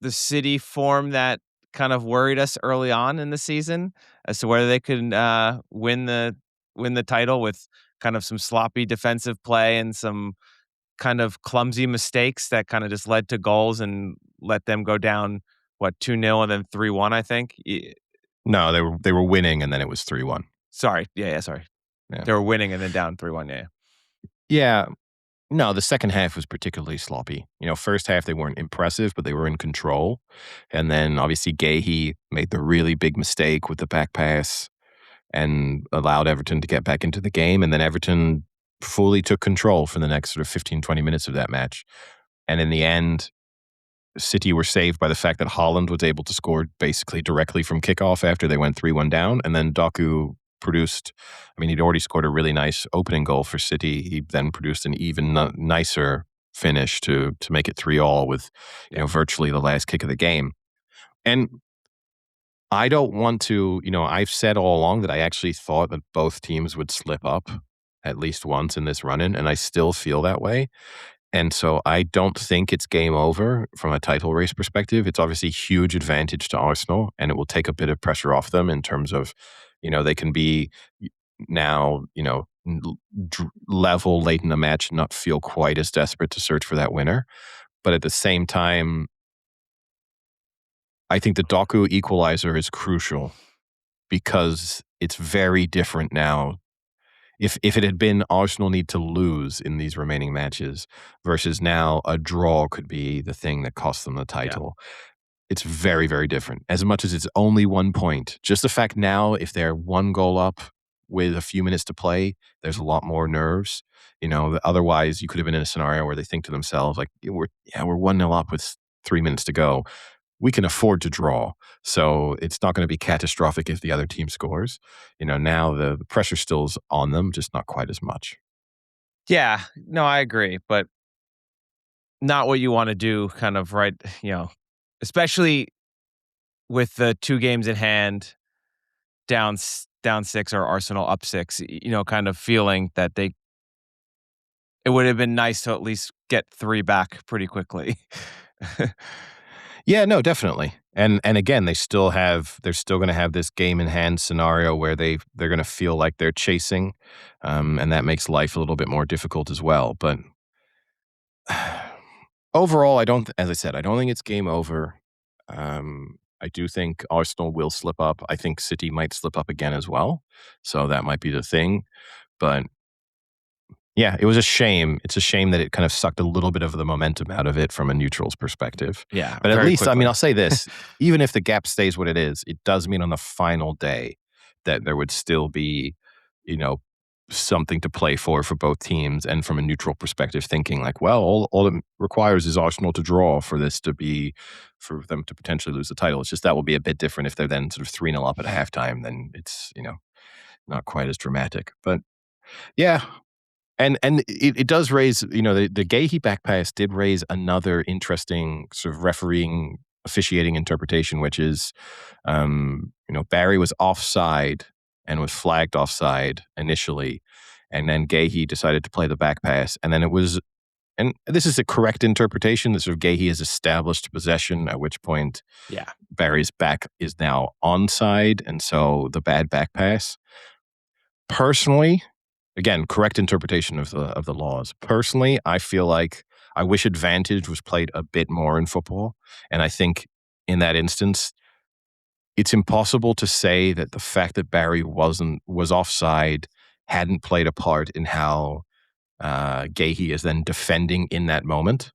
the City form that kind of worried us early on in the season as to whether they could win the title with kind of some sloppy defensive play and some kind of clumsy mistakes that kind of just led to goals and let them go down 2-0 and then 3-1, I think. No, they were winning and then it was 3-1. Sorry. Yeah, sorry. Yeah. They were winning and then down 3-1, yeah. Yeah. No, the second half was particularly sloppy. First half they weren't impressive, but they were in control. And then obviously Gahey made the really big mistake with the back pass and allowed Everton to get back into the game. And then Everton fully took control for the next sort of 15, 20 minutes of that match. And in the end, City were saved by the fact that Haaland was able to score basically directly from kickoff after they went 3-1 down. And then Doku produced, he'd already scored a really nice opening goal for City. He then produced an even nicer finish to make it 3-3 with, virtually the last kick of the game. And I don't want to, I've said all along that I actually thought that both teams would slip up at least once in this run-in, and I still feel that way. And so I don't think it's game over from a title race perspective. It's obviously a huge advantage to Arsenal, and it will take a bit of pressure off them in terms of, they can be now, level late in the match, not feel quite as desperate to search for that winner. But at the same time, I think the Doku equalizer is crucial because it's very different now. If it had been Arsenal need to lose in these remaining matches versus now a draw could be the thing that costs them the title. Yeah. It's very, very different. As much as it's only 1 point, just the fact now if they're 1 goal up with a few minutes to play, there's a lot more nerves. Otherwise you could have been in a scenario where they think to themselves like, we're 1-0 up with 3 minutes to go. We can afford to draw. So it's not going to be catastrophic if the other team scores. Now the pressure still's on them, just not quite as much. Yeah, no, I agree, but not what you want to do kind of right, especially with the 2 games in hand, down 6 or Arsenal up 6, kind of feeling that it would have been nice to at least get 3 back pretty quickly. Yeah, no, definitely. And again, they're still going to have this game in hand scenario where they're going to feel like they're chasing, and that makes life a little bit more difficult as well. But overall, as I said, I don't think it's game over. I do think Arsenal will slip up. I think City might slip up again as well. So that might be the thing. But yeah, it was a shame. It's a shame that it kind of sucked a little bit of the momentum out of it from a neutral's perspective. Yeah. But at least, quickly. I'll say this, even if the gap stays what it is, it does mean on the final day that there would still be, something to play for both teams. And from a neutral perspective, thinking like, well, all it requires is Arsenal to draw for them to potentially lose the title. It's just that will be a bit different if they're then sort of 3-0 up at halftime, then it's, not quite as dramatic. But yeah. And it does raise, the Gahey back pass did raise another interesting sort of officiating interpretation, which is, Barry was offside and was flagged offside initially, and then Gahey decided to play the back pass, and then and this is the correct interpretation, that sort of Gahey has established possession, at which point Barry's back is now onside, and so the bad back pass. Personally, again, correct interpretation of the laws. Personally, I feel like I wish advantage was played a bit more in football. And I think in that instance, it's impossible to say that the fact that Barry was offside hadn't played a part in how Gahey is then defending in that moment.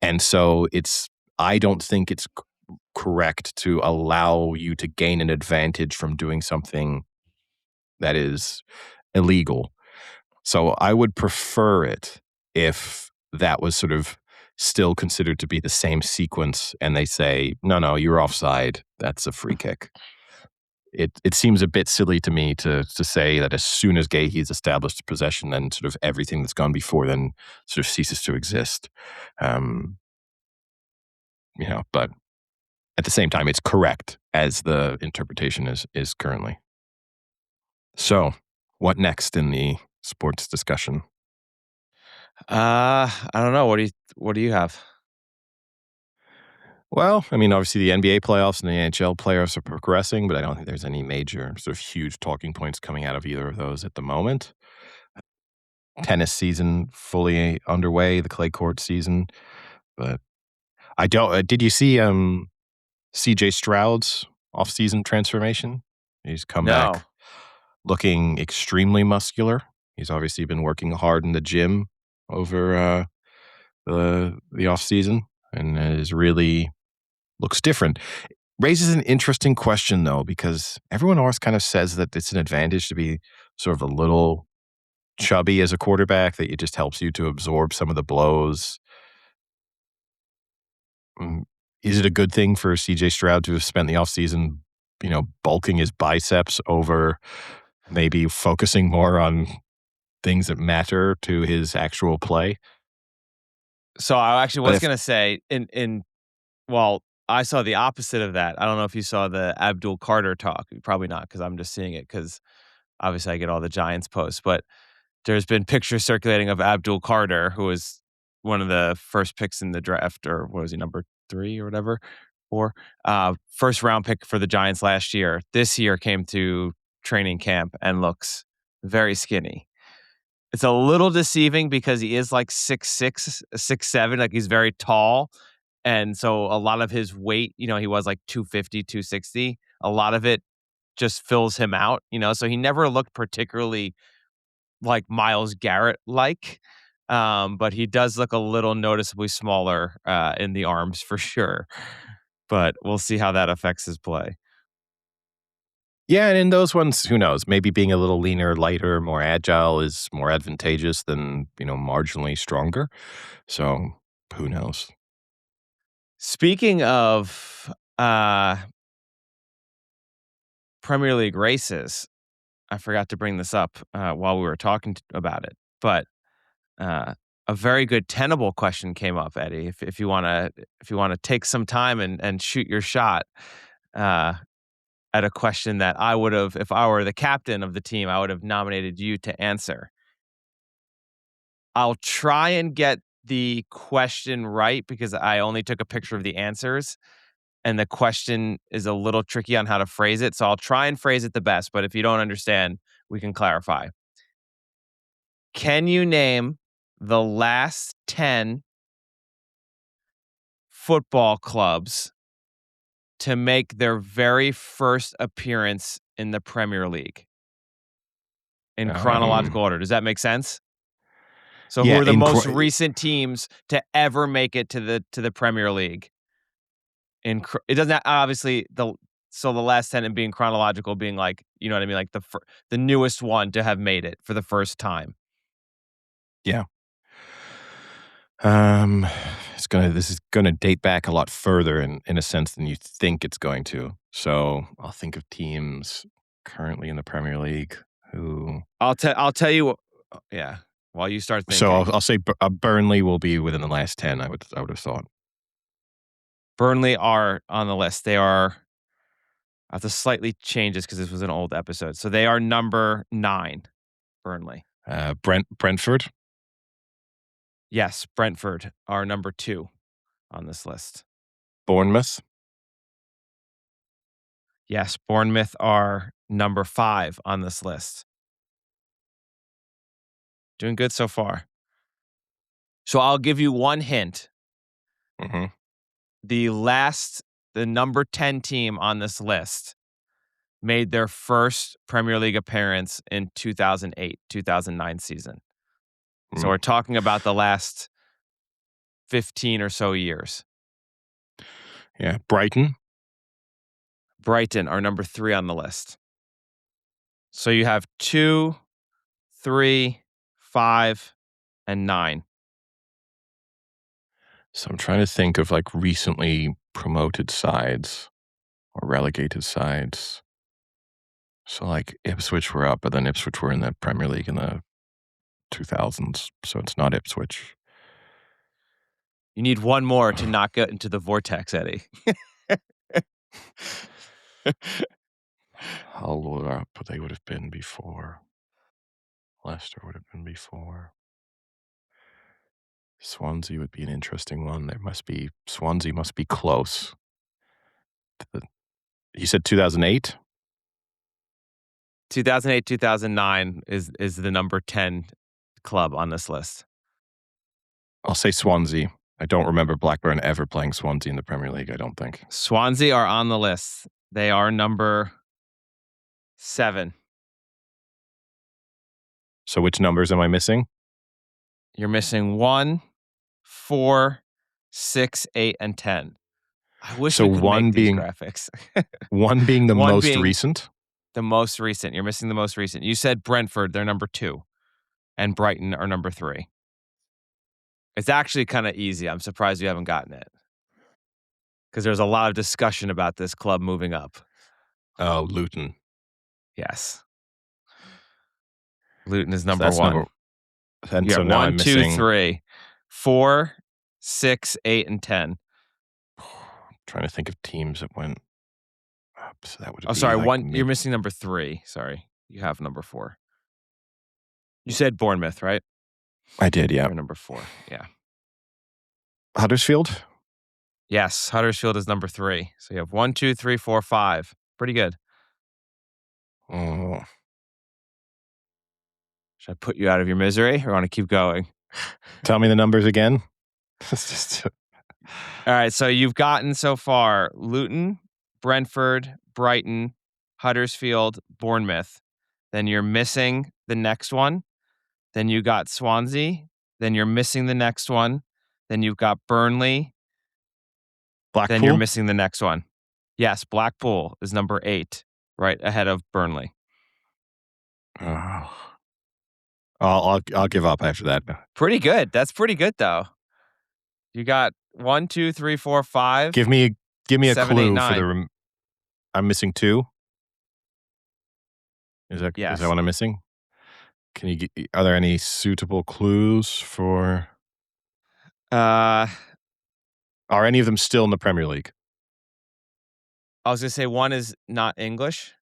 And so I don't think it's correct to allow you to gain an advantage from doing something that is illegal. So I would prefer it if that was sort of still considered to be the same sequence, and they say, no, you're offside. That's a free kick. It seems a bit silly to me to say that as soon as Gahey's established possession, then sort of everything that's gone before then sort of ceases to exist. But at the same time, it's correct as the interpretation is currently. So, what next in the sports discussion? I don't know. What do you have? Well, I mean, obviously the NBA playoffs and the NHL playoffs are progressing, but I don't think there's any major sort of huge talking points coming out of either of those at the moment. Tennis season fully underway, the clay court season, but I don't. Did you see C.J. Stroud's off-season transformation? He's come No. back looking extremely muscular. He's obviously been working hard in the gym over the off-season, and is really looks different. Raises an interesting question, though, because everyone always kind of says that it's an advantage to be sort of a little chubby as a quarterback, that it just helps you to absorb some of the blows. Is it a good thing for C.J. Stroud to have spent the offseason, bulking his biceps over maybe focusing more on things that matter to his actual play? So I actually was going to say well, I saw the opposite of that. I don't know if you saw the Abdul Carter talk. Probably not, because I'm just seeing it because obviously I get all the Giants posts. But there's been pictures circulating of Abdul Carter, who was one of the first picks in the draft, or what was he, number 3 or whatever, 4? First round pick for the Giants last year. This year came to training camp and looks very skinny. It's a little deceiving because he is like 6'6", 6'7", like he's very tall. And so a lot of his weight, he was like 250, 260. A lot of it just fills him out, so he never looked particularly like Myles Garrett like. But he does look a little noticeably smaller in the arms for sure. But we'll see how that affects his play. Yeah, and in those ones, who knows? Maybe being a little leaner, lighter, more agile is more advantageous than, marginally stronger. So, who knows? Speaking of Premier League races, I forgot to bring this up while we were talking about it, but a very good tenable question came up, Eddie. If you want to take some time and shoot your shot at a question that I would have, if I were the captain of the team, I would have nominated you to answer. I'll try and get the question right because I only took a picture of the answers, and the question is a little tricky on how to phrase it. So I'll try and phrase it the best, but if you don't understand, we can clarify. Can you name the last 10 football clubs to make their very first appearance in the Premier League in chronological order? Does that make sense? So who Yeah, are the most recent teams to ever make it to the Premier League? It doesn't obviously the last 10 and being chronological, being like, you know what I mean, like the newest one to have made it for the first time. Yeah. This is gonna date back a lot further in a sense than you think it's going to. So I'll think of teams currently in the Premier League who. I'll tell you. Yeah. While you start thinking. So I'll say Burnley will be within the last 10. I would have thought. Burnley are on the list. They are. I have to slightly change this because this was an old episode. So they are number 9. Burnley. Brentford. Yes, Brentford are number 2 on this list. Bournemouth. Yes, Bournemouth are number 5 on this list. Doing good so far. So I'll give you one hint. Mm-hmm. The number 10 team on this list made their first Premier League appearance in 2008-2009 season. So we're talking about the last 15 or so years. Yeah, Brighton. Brighton are number 3 on the list. So you have 2, 3, 5, and 9. So I'm trying to think of like recently promoted sides or relegated sides. So like Ipswich were up, but then Ipswich were in the Premier League in the 2000s. So it's not Ipswich. You need one more to not get into the vortex, Eddie. Hull were up, but they would have been before. Leicester would have been before. Swansea would be an interesting one. Swansea must be close. You said 2008? 2008, 2009 is the number 10 club on this list. I'll say Swansea. I don't remember Blackburn ever playing Swansea in the Premier League, I don't think. Swansea are on the list. They are number 7. So which numbers am I missing? You're missing 1, 4, 6, 8, and 10. I wish we could make these graphics. One being the most recent? The most recent. You're missing the most recent. You said Brentford, they're number 2. And Brighton are number 3. It's actually kind of easy. I'm surprised you haven't gotten it. Because there's a lot of discussion about this club moving up. Oh, Luton. Yes. Luton is number 1. And so now 1, 2, 3, 4, 6, 8, and 10. I'm trying to think of teams that went up. So that would be sorry. You're missing number 3. Sorry. You have number 4. You said Bournemouth, right? I did, yeah. You're number 4. Yeah. Huddersfield? Yes. Huddersfield is number 3. So you have 1, 2, 3, 4, 5. Pretty good. Oh. Should I put you out of your misery or want to keep going? Tell me the numbers again. All right. So you've gotten so far Luton, Brentford, Brighton, Huddersfield, Bournemouth. Then you're missing the next one. Then you got Swansea. Then you're missing the next one. Then you've got Burnley. Blackpool? Then you're missing the next one. Yes, Blackpool is number 8, right ahead of Burnley. Oh. I'll give up after that. Pretty good. That's pretty good, though. You got 1, 2, 3, 4, 5. Give me a 7, clue 8, 9. for the. I'm missing 2. Is that what I'm missing? Are there any suitable clues for? Are any of them still in the Premier League? I was gonna say one is not English.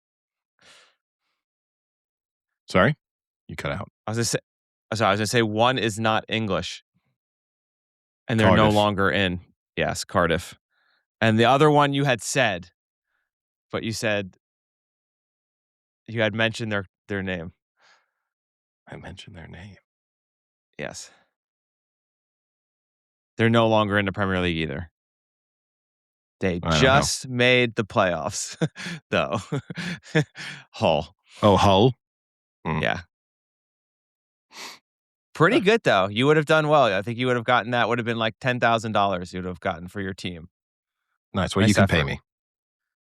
Sorry, you cut out. I was gonna say one is not English, and they're Cardiff. no longer in. Yes, Cardiff, and the other one you had said, but you said you had mentioned their name. I mentioned their name. Yes, they're no longer in the Premier League either. They just made the playoffs, though. Hull. Oh, Hull. Yeah. Pretty good, though. You would have done well. I think you would have gotten that. Would have been like $10,000 you would have gotten for your team. Nice. Well, you can pay me.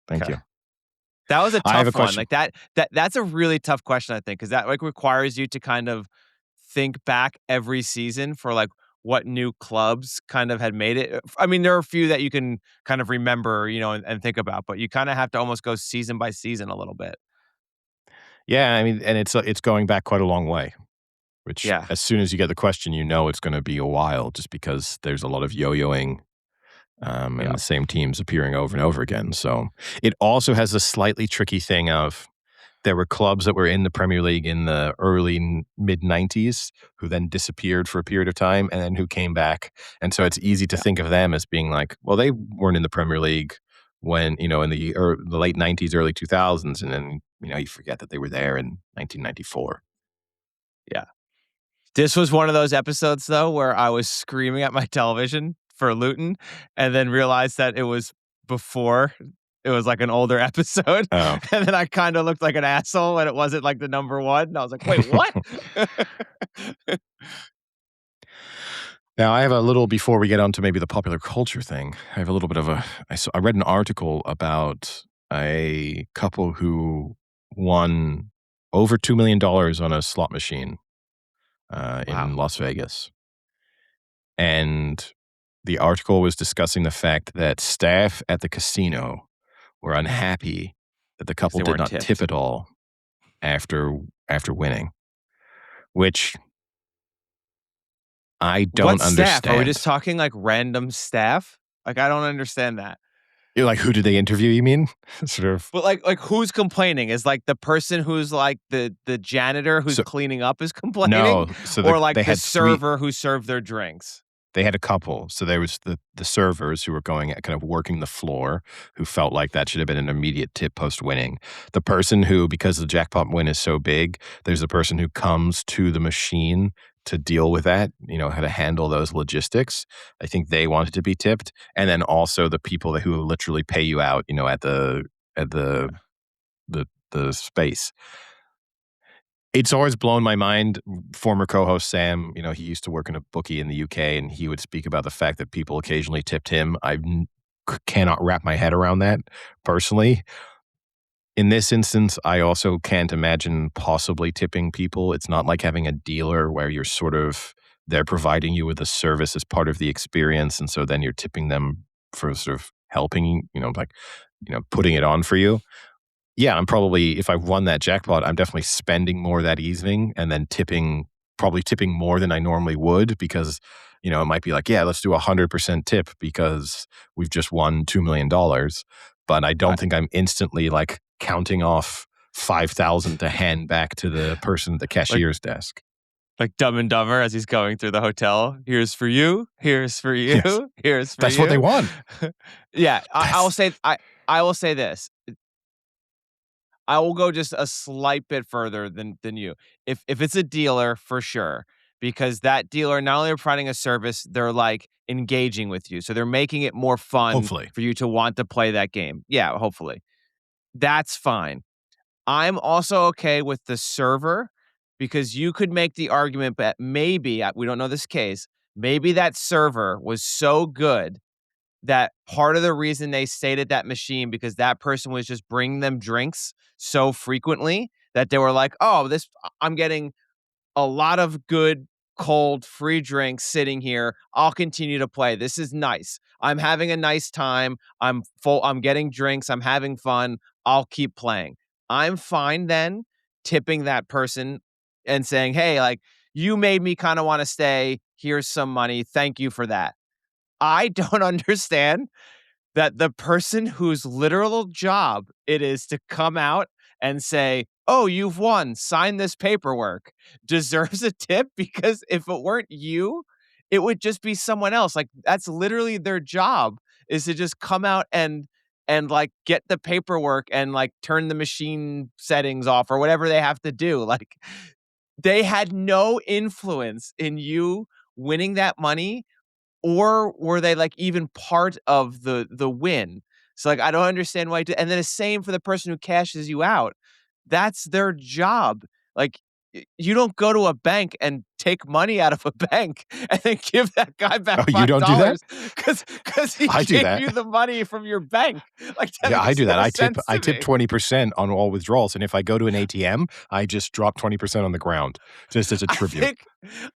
Thank you. That was a tough one. Like that's a really tough question, I think, because that like requires you to kind of think back every season for like what new clubs kind of had made it. I mean, there are a few that you can kind of remember, and think about, but you kind of have to almost go season by season a little bit. Yeah, I mean, and it's going back quite a long way. Which, as soon as you get the question, it's going to be a while, just because there's a lot of yo-yoing, and the same teams appearing over and over again. So it also has a slightly tricky thing of there were clubs that were in the Premier League in the early mid-90s who then disappeared for a period of time and then who came back. And so it's easy to think of them as being like, well, they weren't in the Premier League when, in the late 90s, early 2000s. And then, you forget that they were there in 1994. Yeah. This was one of those episodes, though, where I was screaming at my television for Luton and then realized that it was before. It was like an older episode. Oh. And then I kind of looked like an asshole when it wasn't like the number 1. And I was like, wait, what? Now, I have a little, before we get on to maybe the popular culture thing, I have a little bit of I read an article about a couple who won over $2 million on a slot machine in Las Vegas. And The article was discussing the fact that staff at the casino were unhappy that the couple they did weren't not tipped. tip at all after winning, which I don't What understand. staff? Are we just talking like random staff? Like, I don't understand that. You're like, who did they interview, you mean? Sort of. But like who's complaining? Is like the person who's like the janitor who's cleaning up is complaining? No, so or like they the had server who served their drinks? They had a couple. So there was the servers who were going kind of working the floor, who felt like that should have been an immediate tip post winning. The person who, because the jackpot win is so big, there's the person who comes to the machine to deal with that, how to handle those logistics. I think they wanted to be tipped. And then also the people who literally pay you out, at the space. It's always blown my mind. Former co-host Sam, he used to work in a bookie in the UK, and he would speak about the fact that people occasionally tipped him. I cannot wrap my head around that personally. In this instance, I also can't imagine possibly tipping people. It's not like having a dealer where you're they're providing you with a service as part of the experience, and so then you're tipping them for sort of helping, putting it on for you. Yeah, I'm probably, if I won that jackpot, I'm definitely spending more that evening and then probably tipping more than I normally would, because, it might be like, yeah, let's do 100% tip because we've just won $2 million. But I don't think I'm instantly like counting off 5,000 to hand back to the person at the cashier's desk. Like Dumb and Dumber as he's going through the hotel. Here's for you. Here's for you. Yes. Here's for That's you. what they want. Yeah, I will say this. I will go just a slight bit further than you. If it's a dealer, for sure, because that dealer not only are providing a service, they're like engaging with you, so they're making it more fun Hopefully. for you to want to play that game. Yeah, hopefully, that's fine. I'm also okay with the server, because you could make the argument that maybe we don't know this case. Maybe that server was so good that part of the reason they stayed at that machine because that person was just bringing them drinks so frequently that they were like, oh, I'm getting a lot of good cold free drinks sitting here. I'll continue to play. This is nice. I'm having a nice time. I'm full. I'm getting drinks. I'm having fun. I'll keep playing. I'm fine then tipping that person and saying, hey, like, you made me kind of want to stay. Here's some money. Thank you for that. I don't understand that the person whose literal job it is to come out and say, oh, you've won, sign this paperwork, deserves a tip, because if it weren't you, it would just be someone else. Like, that's literally their job, is to just come out and like get the paperwork and like turn the machine settings off or whatever they have to do. Like, they had no influence in you winning that money, or were they like even part of the win? So like, I don't understand why. And then the same for the person who cashes you out. That's their job. Like, you don't go to a bank and take money out of a bank and then give that guy back $5. You don't do that? Because he I do gave that. you the money from your bank. Like, that Yeah, I makes do that. no I tip sense to me. 20% on all withdrawals, and if I go to an ATM, I just drop 20% on the ground just as a tribute.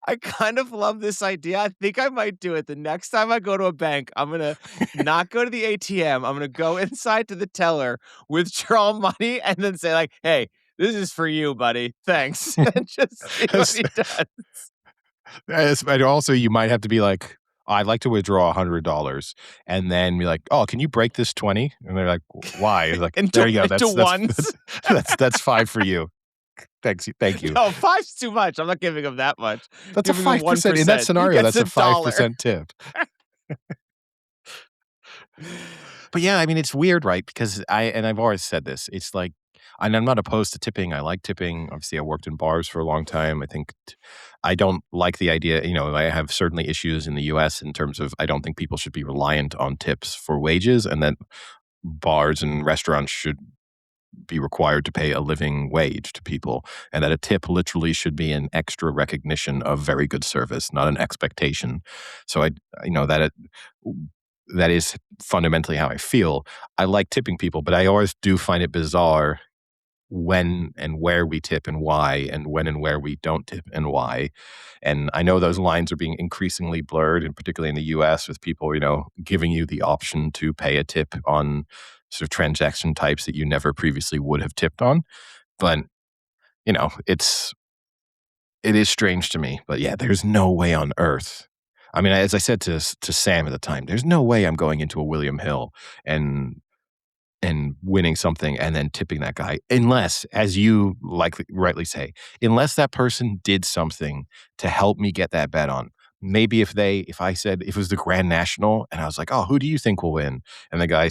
I kind of love this idea. I think I might do it. The next time I go to a bank, I'm going to not go to the ATM. I'm going to go inside to the teller, withdraw money, and then say like, hey, this is for you, buddy. Thanks. And just see what he does. And also, you might have to be like, I'd like to withdraw $100, and then be like, oh, can you break this 20? And they're like, why? It's like, there you go. That's 5 for you. Thank you. No, 5's too much. I'm not giving him that much. That's a 5% in that scenario. That's a 5% tip. But yeah, I mean, it's weird, right? Because I've always said this. It's like, and I'm not opposed to tipping. I like tipping. Obviously, I worked in bars for a long time. I think I don't like the idea. I have certainly issues in the U.S. in terms of I don't think people should be reliant on tips for wages, and that bars and restaurants should be required to pay a living wage to people, and that a tip literally should be an extra recognition of very good service, not an expectation. So that is fundamentally how I feel. I like tipping people, but I always do find it bizarre when and where we tip and why, and when and where we don't tip and why. And I know those lines are being increasingly blurred, and particularly in the US with people, giving you the option to pay a tip on sort of transaction types that you never previously would have tipped on. But, it is strange to me. But yeah, there's no way on earth. I mean, as I said to Sam at the time, there's no way I'm going into a William Hill and winning something and then tipping that guy, unless, as you rightly say, unless that person did something to help me get that bet on. Maybe if I said, if it was the Grand National and I was like, oh, who do you think will win? And the guy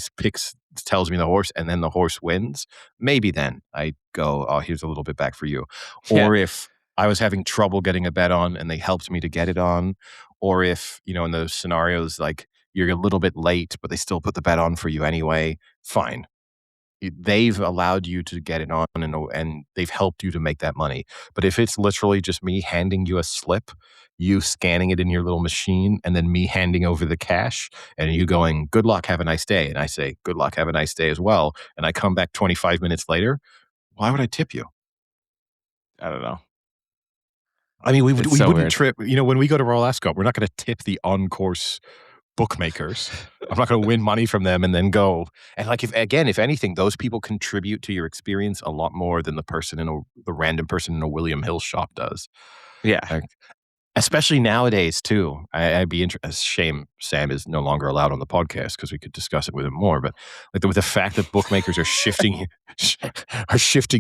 tells me the horse, and then the horse wins. Maybe then I go, oh, here's a little bit back for you. Yeah. Or if I was having trouble getting a bet on and they helped me to get it on, or if, in those scenarios, like you're a little bit late, but they still put the bet on for you anyway, fine. They've allowed you to get it on and they've helped you to make that money. But if it's literally just me handing you a slip, you scanning it in your little machine, and then me handing over the cash and you going, good luck, have a nice day. And I say, good luck, have a nice day as well. And I come back 25 minutes later, why would I tip you? I don't know. I mean, we It's so wouldn't weird. trip. When we go to Royal Ascot, we're not going to tip the on-course bookmakers. I'm not going to win money from them and then go. And like, if anything, those people contribute to your experience a lot more than the random person in a William Hill shop does. Yeah. Like, especially nowadays too. I'd be interested. Shame Sam is no longer allowed on the podcast because we could discuss it with him more. But like with the fact that bookmakers are shifting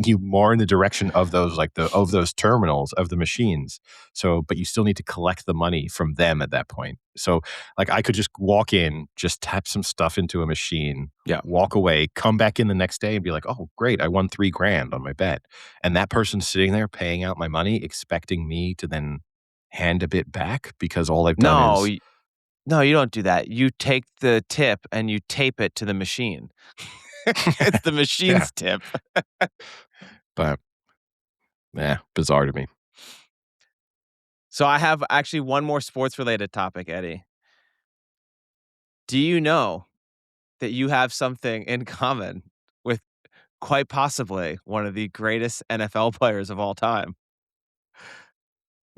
you more in the direction of those those terminals of the machines. So, but you still need to collect the money from them at that point. So, like I could just walk in, just tap some stuff into a machine, walk away, come back in the next day, and be like, "Oh, great! I won $3,000 on my bet." And that person's sitting there paying out my money, expecting me to then hand a bit back because all I've done is no, you don't do that. You take the tip and you tape it to the machine. It's the machine's tip. But bizarre to me. So I have actually one more sports related topic, Eddie. Do you know that you have something in common with quite possibly one of the greatest NFL players of all time?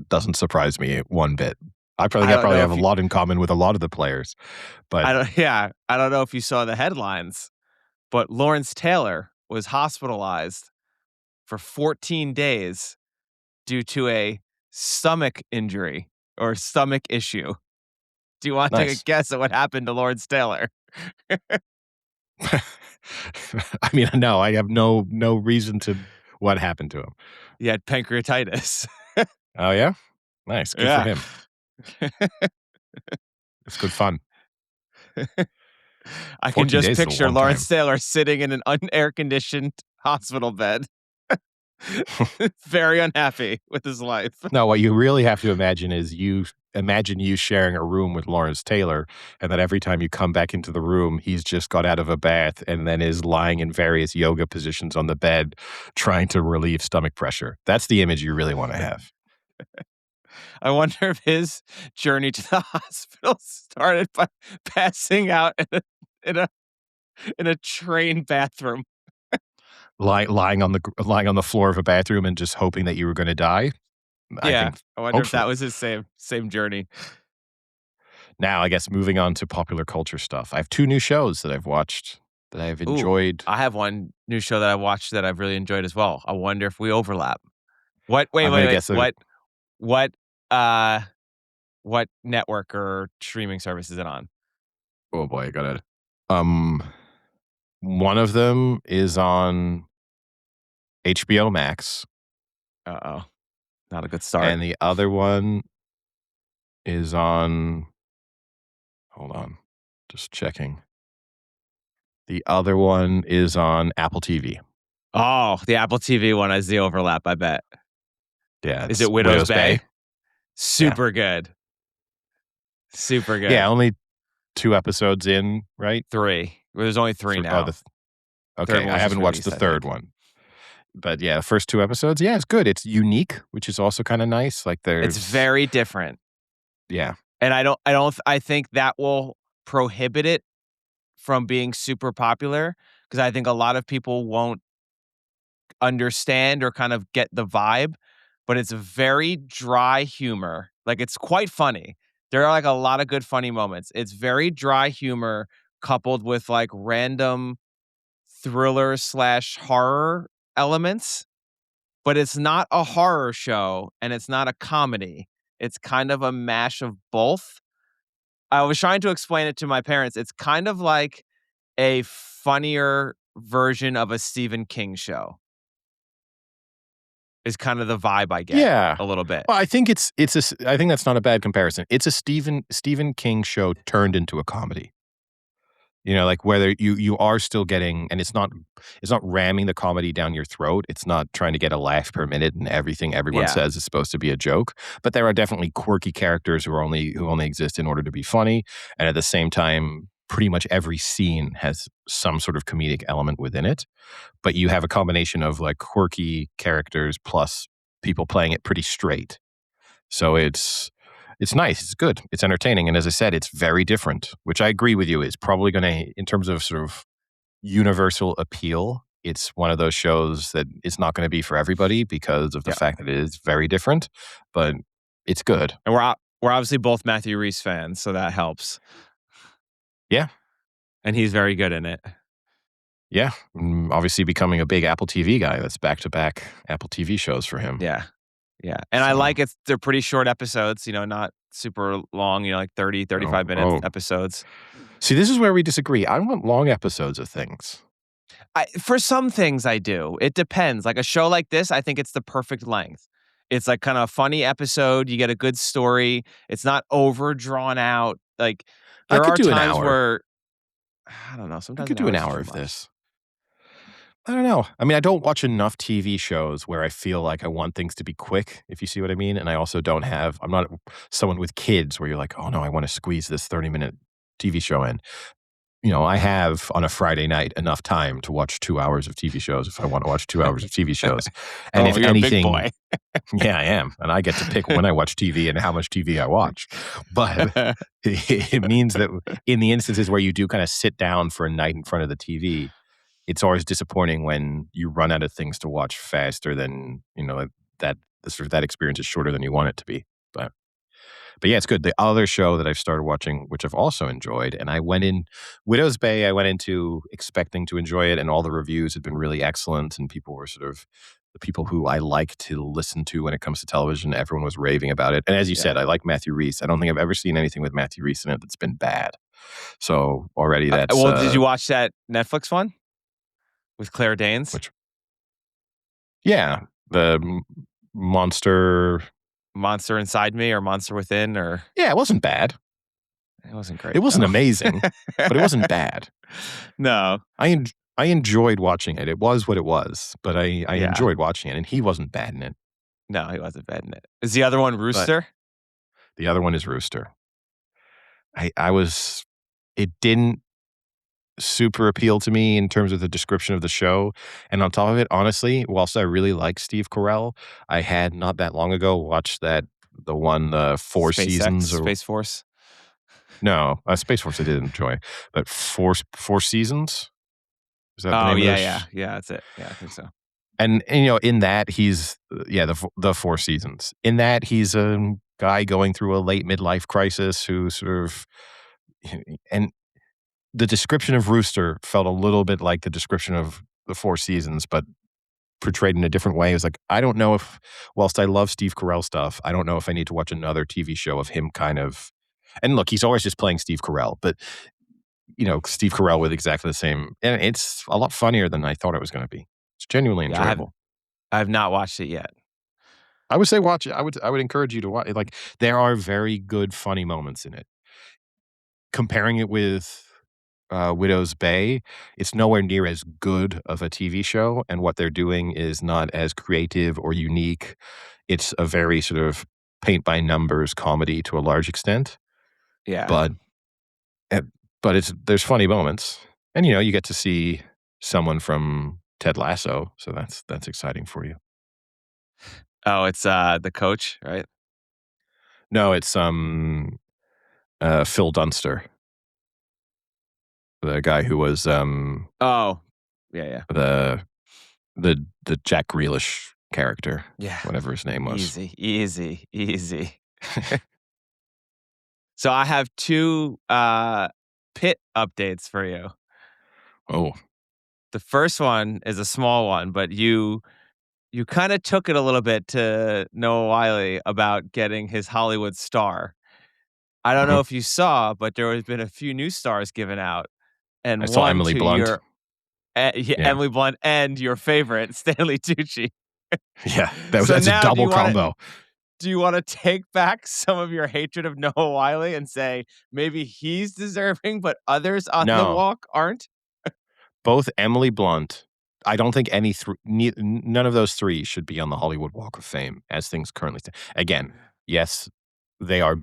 Doesn't surprise me one bit. I probably have a lot in common with a lot of the players, but I don't know if you saw the headlines, but Lawrence Taylor was hospitalized for 14 days due to a stomach injury or stomach issue. Do you want to take a guess at what happened to Lawrence Taylor? I mean, no, I have no reason to. What happened to him? He had pancreatitis. Oh yeah, nice, good for him. It's good fun. I can just picture Lawrence Taylor sitting in an unair-conditioned hospital bed, very unhappy with his life. No, what you really have to imagine is you sharing a room with Lawrence Taylor, and that every time you come back into the room, he's just got out of a bath and then is lying in various yoga positions on the bed, trying to relieve stomach pressure. That's the image you really want to have. I wonder if his journey to the hospital started by passing out in a train bathroom, lying on the floor of a bathroom and just hoping that you were going to die. I wonder if that was his same journey. Now, I guess moving on to popular culture stuff. I have 2 new shows that I've watched that I've enjoyed. I have one new show that I watched that I've really enjoyed as well. I wonder if we overlap. Wait. What network or streaming service is it on? Oh boy, I got it. One of them is on HBO Max. Uh-oh. Not a good start. And the other one is on, hold on, just checking. The other one is on Apple TV. Oh, the Apple TV one has the overlap, I bet. Yeah. Is it Widow's Bay? Super good. Super good. Yeah, only 2 episodes in, right? 3. Well, there's only 3 now. Okay, I haven't watched the third one. But yeah, the first 2 episodes, it's good. It's unique, which is also kind of nice. Like it's very different. Yeah. And I think that will prohibit it from being super popular because I think a lot of people won't understand or kind of get the vibe, but it's very dry humor. Like, it's quite funny. There are like a lot of good funny moments. It's very dry humor coupled with like random thriller slash horror elements, but it's not a horror show and it's not a comedy. It's kind of a mash of both. I was trying to explain it to my parents. It's kind of like a funnier version of a Stephen King show. Is kind of the vibe I get Yeah. a little bit. Well, I think I think that's not a bad comparison. It's a Stephen King show turned into a comedy. You know, like whether you are still getting, and it's not ramming the comedy down your throat. It's not trying to get a laugh per minute and everything everyone Yeah. says is supposed to be a joke. But there are definitely quirky characters who only exist in order to be funny. And at the same time, pretty much every scene has some sort of comedic element within it. But you have a combination of like quirky characters plus people playing it pretty straight. So it's nice. It's good. It's entertaining. And as I said, it's very different, which I agree with you is probably going to, in terms of sort of universal appeal, it's one of those shows that it's not going to be for everybody because of the fact that it is very different, but it's good. And we're obviously both Matthew Rhys fans, so that helps. Yeah. And he's very good in it. Yeah. Obviously becoming a big Apple TV guy. That's back-to-back Apple TV shows for him. Yeah. Yeah. And I like it. They're pretty short episodes, not super long, like 30, 35 minute episodes. See, this is where we disagree. I want long episodes of things. For some things I do. It depends. Like a show like this, I think it's the perfect length. It's like kind of a funny episode. You get a good story. It's not over drawn out. Like there are times where I don't know. Sometimes I could do an hour of this. I don't know. I mean, I don't watch enough TV shows where I feel like I want things to be quick, if you see what I mean. And I also I'm not someone with kids where you're like, oh no, I want to squeeze this 30-minute TV show in. I have on a Friday night enough time to watch 2 hours of TV shows if I want to watch 2 hours of TV shows. And if you're anything, a big boy. Yeah, I am. And I get to pick when I watch TV and how much TV I watch. But it means that in the instances where you do kind of sit down for a night in front of the TV, it's always disappointing when you run out of things to watch faster than, that experience is shorter than you want it to be. But yeah, it's good. The other show that I've started watching, which I've also enjoyed, and I went in Widow's Bay, I went into expecting to enjoy it, and all the reviews had been really excellent, and people were sort of the people who I like to listen to when it comes to television. Everyone was raving about it. And as you said, I like Matthew Rhys. I don't think I've ever seen anything with Matthew Rhys in it that's been bad. So already that's... did you watch that Netflix one? With Claire Danes? Yeah. The Monster Inside Me or Monster Within or... Yeah, it wasn't bad. It wasn't great. It wasn't amazing, but it wasn't bad. No. I enjoyed watching it. It was what it was, but I enjoyed watching it, and he wasn't bad in it. No, he wasn't bad in it. Is the other one Rooster? But the other one is Rooster. It didn't super appeal to me in terms of the description of the show. And on top of it, honestly, whilst I really like Steve Carell, I had not that long ago watched the Four Seasons. Space Force? No, Space Force I did enjoy. But Four Seasons? Is that the name of yeah. Yeah, that's it. Yeah, I think so. And in that, he's, the Four Seasons. In that, he's a guy going through a late midlife crisis who sort of... And the description of Rooster felt a little bit like the description of the Four Seasons, but portrayed in a different way. It was like, I don't know if, whilst I love Steve Carell stuff, I don't know if I need to watch another TV show of him kind of... And look, he's always just playing Steve Carell, but, Steve Carell with exactly the same... And it's a lot funnier than I thought it was going to be. It's genuinely enjoyable. I have not watched it yet. I would say watch it. I would encourage you to watch it. Like, there are very good, funny moments in it. Comparing it with Widow's Bay, it's nowhere near as good of a TV show, and what they're doing is not as creative or unique. It's a very sort of paint-by-numbers comedy to a large extent. Yeah. But there's funny moments. And, you get to see someone from Ted Lasso, so that's exciting for you. Oh, it's the coach, right? No, it's Phil Dunster. The guy who was oh, yeah. The Jack Grealish character. Yeah. Whatever his name was. Easy. So I have two pit updates for you. Oh. The first one is a small one, but you kind of took it a little bit to Noah Wyle about getting his Hollywood star. I don't know if you saw, but there has been a few new stars given out, and I saw one Emily to Blunt. your Yeah. Emily Blunt and your favorite Stanley Tucci. Yeah, that's a now double combo. Do you want to take back some of your hatred of Noah Wyle and say maybe he's deserving, but others on the No. walk aren't? Both Emily Blunt, I don't think none of those three should be on the Hollywood Walk of Fame as things currently stand. Again, yes, they are.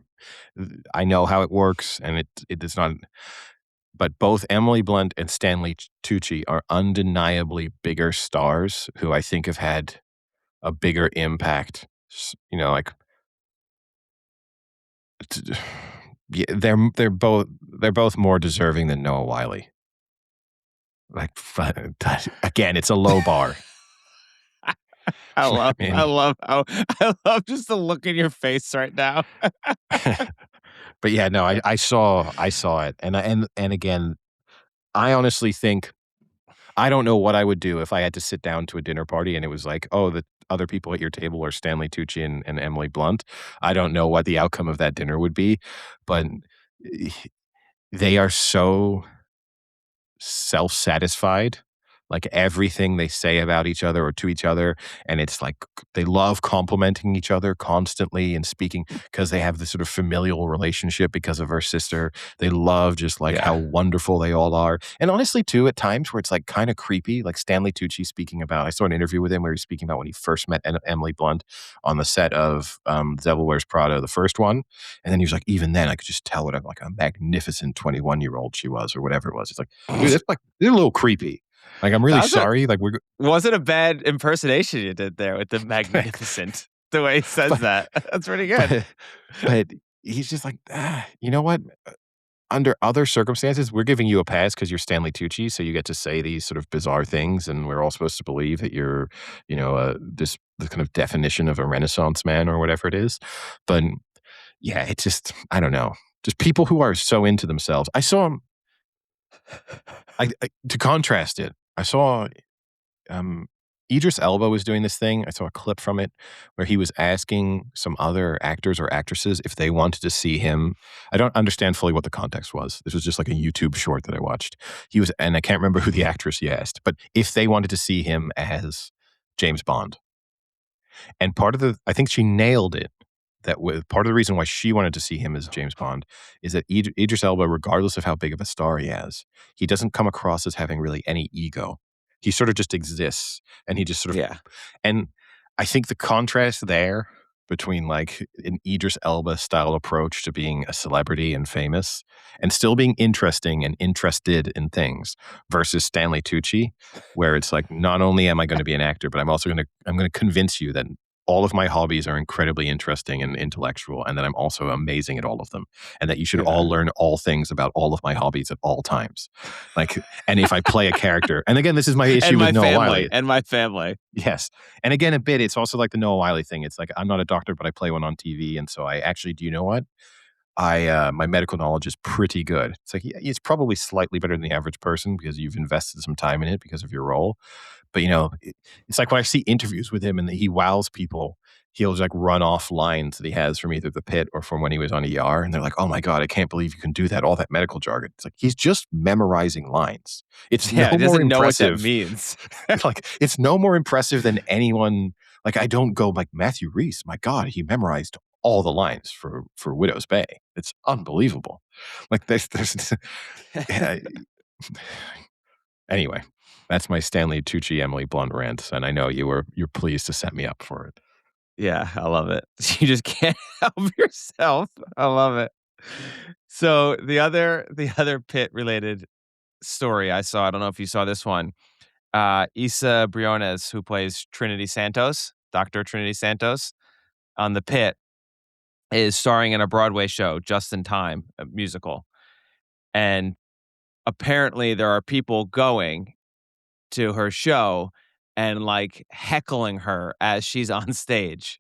I know how it works, and it is not. But both Emily Blunt and Stanley Tucci are undeniably bigger stars who I think have had a bigger impact. Like yeah, they're both more deserving than Noah Wyle. Like again, it's a low bar. I love just the look in your face right now. But yeah, no, I saw it, and again, I honestly think I don't know what I would do if I had to sit down to a dinner party and it was like, oh, the other people at your table are Stanley Tucci and Emily Blunt. I don't know what the outcome of that dinner would be, but they are so self-satisfied. Like everything they say about each other or to each other. And it's like they love complimenting each other constantly and speaking because they have this sort of familial relationship because of her sister. They love just like how wonderful they all are. And honestly, too, at times where it's like kind of creepy, like Stanley Tucci speaking about, I saw an interview with him where he's speaking about when he first met Emily Blunt on the set of Devil Wears Prada, the first one. And then he was like, even then I could just tell what a magnificent 21-year-old she was or whatever it was. It's like, dude, that's like, they're a little creepy. Like, I'm really sorry. Wasn't a bad impersonation you did there with the magnificent. The way he says that. That's pretty good. But he's just like, you know what? Under other circumstances, we're giving you a pass because you're Stanley Tucci, so you get to say these sort of bizarre things, and we're all supposed to believe that you're, the kind of definition of a Renaissance man or whatever it is. But yeah, it's just, I don't know. Just people who are so into themselves. I saw him. To contrast it, I saw Idris Elba was doing this thing. I saw a clip from it where he was asking some other actors or actresses if they wanted to see him. I don't understand fully what the context was. This was just like a YouTube short that I watched. And I can't remember who the actress he asked, but if they wanted to see him as James Bond. And I think she nailed it. Part of the reason why she wanted to see him as James Bond is that Idris Elba, regardless of how big of a star he has, he doesn't come across as having really any ego. He sort of just exists, and he just sort of and I think the contrast there between like an Idris Elba style approach to being a celebrity and famous and still being interesting and interested in things versus Stanley Tucci, where it's like, not only am I going to be an actor, but I'm going to convince you that all of my hobbies are incredibly interesting and intellectual, and that I'm also amazing at all of them, and that you should all learn all things about all of my hobbies at all times. Like, and if I play a character, and again, this is my issue with Noah Wyle. And my family. Yes. And again, a bit, it's also like the Noah Wyle thing. It's like, I'm not a doctor, but I play one on TV. And so do you know what? My medical knowledge is pretty good. It's like, it's probably slightly better than the average person because you've invested some time in it because of your role. But, it's like when I see interviews with him and he wows people, he'll just like run off lines that he has from either the pit or from when he was on ER. And they're like, oh my God, I can't believe you can do that. All that medical jargon. It's like, he's just memorizing lines. It's no more impressive. Know what that means. Like, it's no more impressive than anyone. Like, I don't go like Matthew Rhys. My God, he memorized all the lines for Widow's Bay. It's unbelievable. Like there's anyway, that's my Stanley Tucci, Emily Blunt rant, and I know you're pleased to set me up for it. Yeah, I love it. You just can't help yourself. I love it. So the other pit related story I saw, I don't know if you saw this one. Issa Briones, who plays Trinity Santos, Dr. Trinity Santos, on the pit, is starring in a Broadway show, Just in Time, a musical. And apparently there are people going to her show, and like heckling her as she's on stage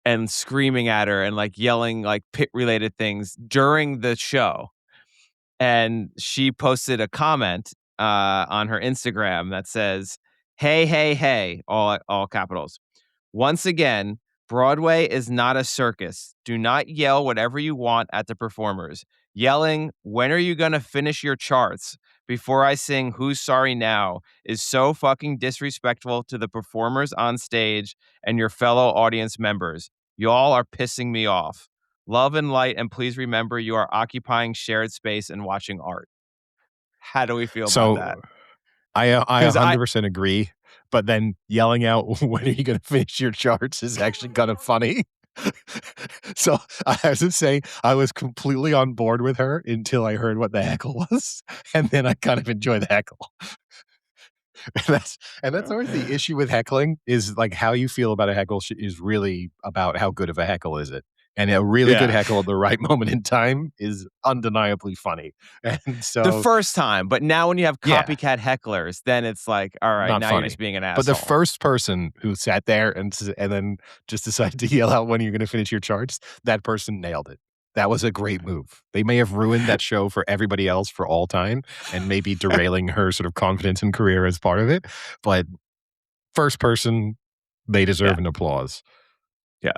and screaming at her and like yelling like pit related things during the show. And she posted a comment on her Instagram that says, "Hey, hey, hey," all capitals. "Once again, Broadway is not a circus. Do not yell whatever you want at the performers. Yelling, 'When are you gonna finish your charts?' before I sing 'Who's Sorry Now' is so fucking disrespectful to the performers on stage and your fellow audience members. Y'all are pissing me off. Love and light, and please remember you are occupying shared space and watching art." How do we feel about So that? I Because 100% agree, but then yelling out, "When are you gonna finish your charts?" is actually kind of funny. So, I have to say, I was completely on board with her until I heard what the heckle was, and then I kind of enjoy the heckle. And that's always the issue with heckling is, like, how you feel about a heckle is really about how good of a heckle is it. And a really good yeah. heckle at the right moment in time is undeniably funny. And The so first time, but now when you have yeah. copycat hecklers, then it's like, all right, Not now you're just funny. being an But the asshole. first person who sat there and then just decided to yell out when you're gonna finish your charts, that person nailed it. That was a great move. They may have ruined that show for everybody else for all time and maybe derailing her sort of confidence and career as part of it, but first person, they Yeah, deserve an applause. yeah.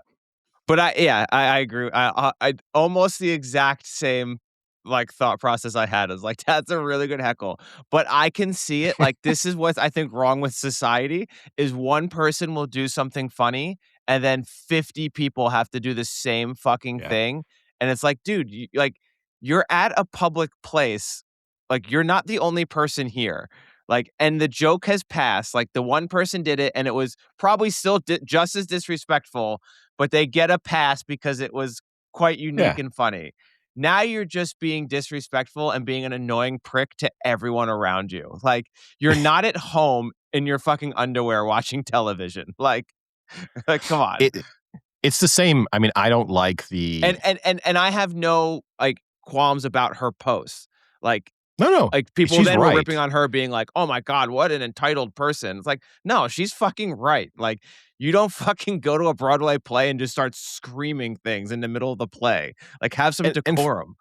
But I agree. I almost the exact same like thought process I had is like that's a really good heckle. But I can see it like this is what's I think wrong with society is one person will do something funny and then 50 people have to do the same fucking Yeah. thing. And it's like, dude, like you're at a public place. Like you're not the only person here. Like, and the joke has passed. Like the one person did it and it was probably still just as disrespectful, but they get a pass because it was quite unique Yeah. and funny. Now you're just being disrespectful and being an annoying prick to everyone around you. Like you're not at home in your fucking underwear watching television. Like come on. It it's the same. I mean, I don't like the And I have no like qualms about her posts. Like No, no. people She's then were ripping right. on her being like, "Oh my god, what an entitled person." It's like, "No, she's fucking right." Like, you don't fucking go to a Broadway play and just start screaming things in the middle of the play. Like, have some And decorum.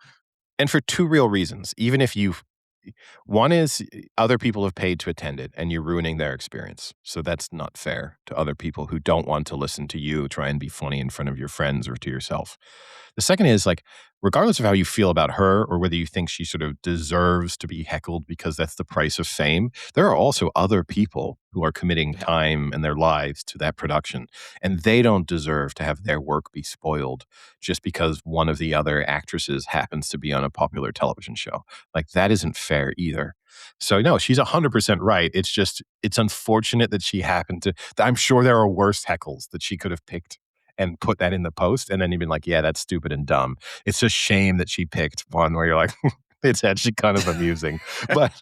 And for two real reasons, even if you one is other people have paid to attend it and you're ruining their experience. So that's not fair to other people who don't want to listen to you try and be funny in front of your friends or to yourself. The second is like, regardless of how you feel about her or whether you think she sort of deserves to be heckled because that's the price of fame, there are also other people who are committing Yeah. time and their lives to that production. And they don't deserve to have their work be spoiled just because one of the other actresses happens to be on a popular television show. Like, that isn't fair either. So, no, she's 100% right. It's just, it's unfortunate that she happened to. I'm sure there are worse heckles that she could have picked and put that in the post and then you've been like, yeah, that's stupid and dumb. It's a shame that she picked one where you're like, it's actually kind of amusing. But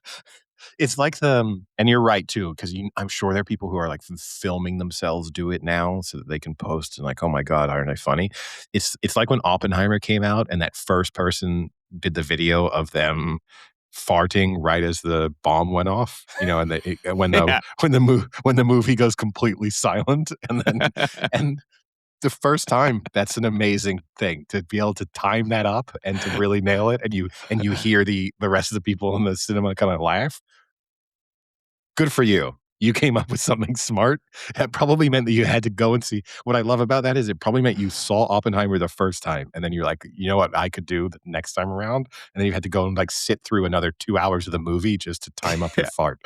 it's like and you're right too, because I'm sure there are people who are like filming themselves do it now so that they can post and like, oh my God, aren't I funny? It's like when Oppenheimer came out and that first person did the video of them farting right as the bomb went off, and Yeah. when the movie goes completely silent, and the first time, that's an amazing thing to be able to time that up and to really nail it, and you hear the rest of the people in the cinema kind of laugh. Good for you. You came up with something smart. That probably meant that you had to go and see. What I love about that is it probably meant you saw Oppenheimer the first time, and then you're like, you know what I could do the next time around, and then you had to go and like sit through another 2 hours of the movie just to time up your Yeah. fart.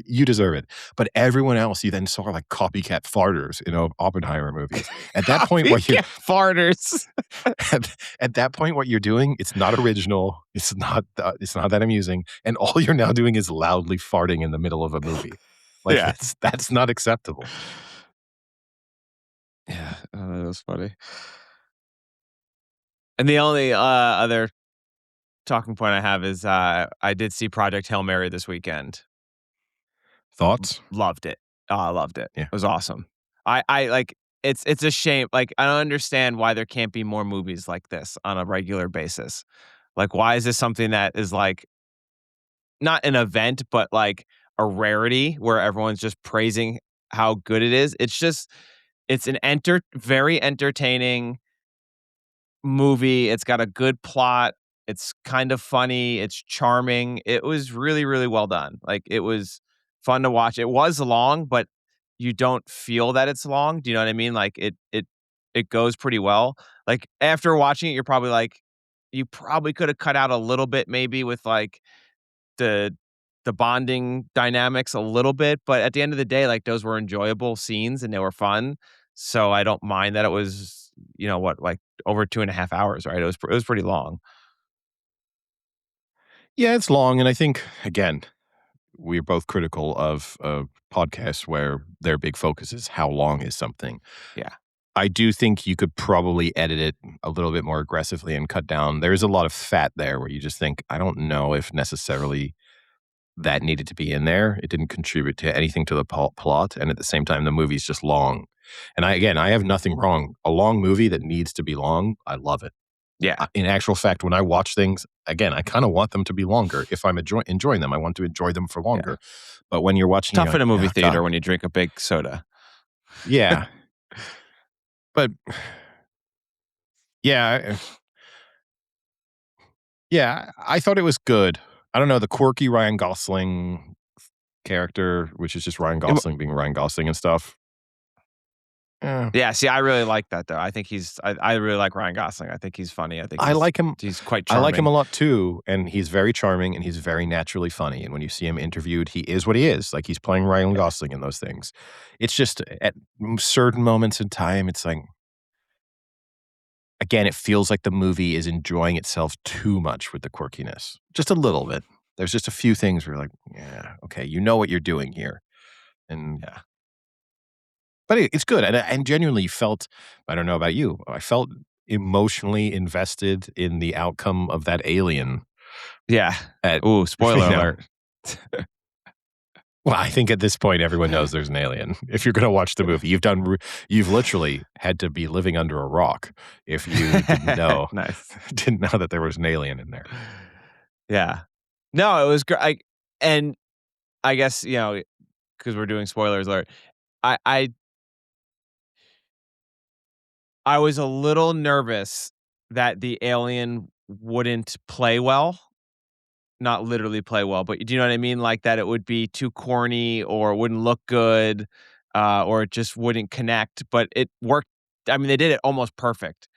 You deserve it. But everyone else, you then saw like copycat farters in Oppenheimer movies. At that point, Copycat farters. at that point, what you're doing, it's not original. It's not that amusing, and all you're now doing is loudly farting in the middle of a movie. Like Yeah. that's not acceptable. Yeah. Oh, that was funny. And the only other talking point I have is I did see Project Hail Mary this weekend. Thoughts? Loved it. Oh, I loved it. Yeah. It was awesome. I like it's a shame. Like I don't understand why there can't be more movies like this on a regular basis. Like why is this something that is like not an event, but like a rarity where everyone's just praising how good it is. It's an very entertaining movie. It's got a good plot. It's kind of funny. It's charming. It was really, really well done. Like, it was fun to watch. It was long, but you don't feel that it's long. Do you know what I mean? Like, it goes pretty well. Like, after watching it, you're probably like, you probably could have cut out a little bit maybe with like the the bonding dynamics a little bit, but at the end of the day, like, those were enjoyable scenes and they were fun. So I don't mind that it was, like over 2.5 hours, right? It was pretty long. Yeah, it's long, and I think again, we're both critical of podcasts where their big focus is how long is something. Yeah. I do think you could probably edit it a little bit more aggressively and cut down. There's a lot of fat there where you just think, I don't know if necessarily that needed to be in there. It didn't contribute to anything to the plot, and at the same time, the movie's just long. And I have nothing wrong. A long movie that needs to be long, I love it. Yeah. In actual fact, when I watch things, again, I kind of want them to be longer. If I'm enjoying them, I want to enjoy them for longer. But when you're watching, Tough in a movie theater God. when you drink a big soda. Yeah. But yeah, I thought it was good. I don't know, the quirky Ryan Gosling character, which is just Ryan Gosling being Ryan Gosling and stuff. Yeah, see, I really like that though. I think I really like Ryan Gosling. I think he's funny. I think I like him. He's quite I charming. like him a lot too, and he's very charming and he's very naturally funny. And when you see him interviewed, he is what he is. Like, he's playing Ryan Gosling in those things. It's just at certain moments in time, it's like, again, it feels like the movie is enjoying itself too much with the quirkiness. Just a little bit. There's just a few things where you're like, yeah, okay, you know what you're doing here. And Yeah. But it's good. And genuinely felt, I don't know about you, I felt emotionally invested in the outcome of that alien. Yeah. At, Ooh, spoiler alert. Well, I think at this point, everyone knows there's an alien. If you're going to watch the movie, you've literally had to be living under a rock if you didn't know, Nice. didn't know that there was an alien in there. Yeah. No, it was great. And I guess, because we're doing spoilers alert, I was a little nervous that the alien wouldn't play well. Not literally play well, but do you know what I mean? Like, that it would be too corny or it wouldn't look good, or it just wouldn't connect. But it worked. I mean, they did it almost perfect.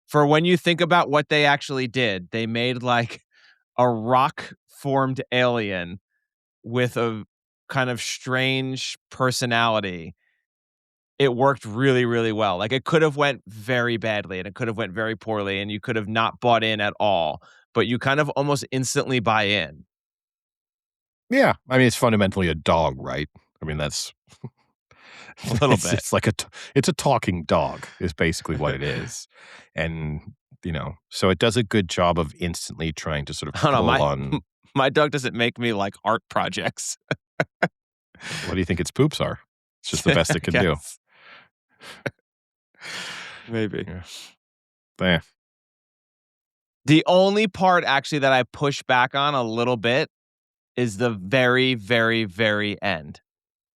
For when you think about what they actually did, they made like a rock-formed alien with a kind of strange personality. It worked really, really well. Like, it could have went very badly and it could have went very poorly and you could have not bought in at all, but you kind of almost instantly buy in. Yeah. I mean, it's fundamentally a dog, right? I mean, that's A little bit. It's like it's a talking dog is basically what it is. And, so it does a good job of instantly trying to sort of I don't know, pull on. my dog doesn't make me like art projects. What do you think its poops are? It's just the best it can do. Maybe. Yeah. The only part actually that I push back on a little bit is the very, very, very end.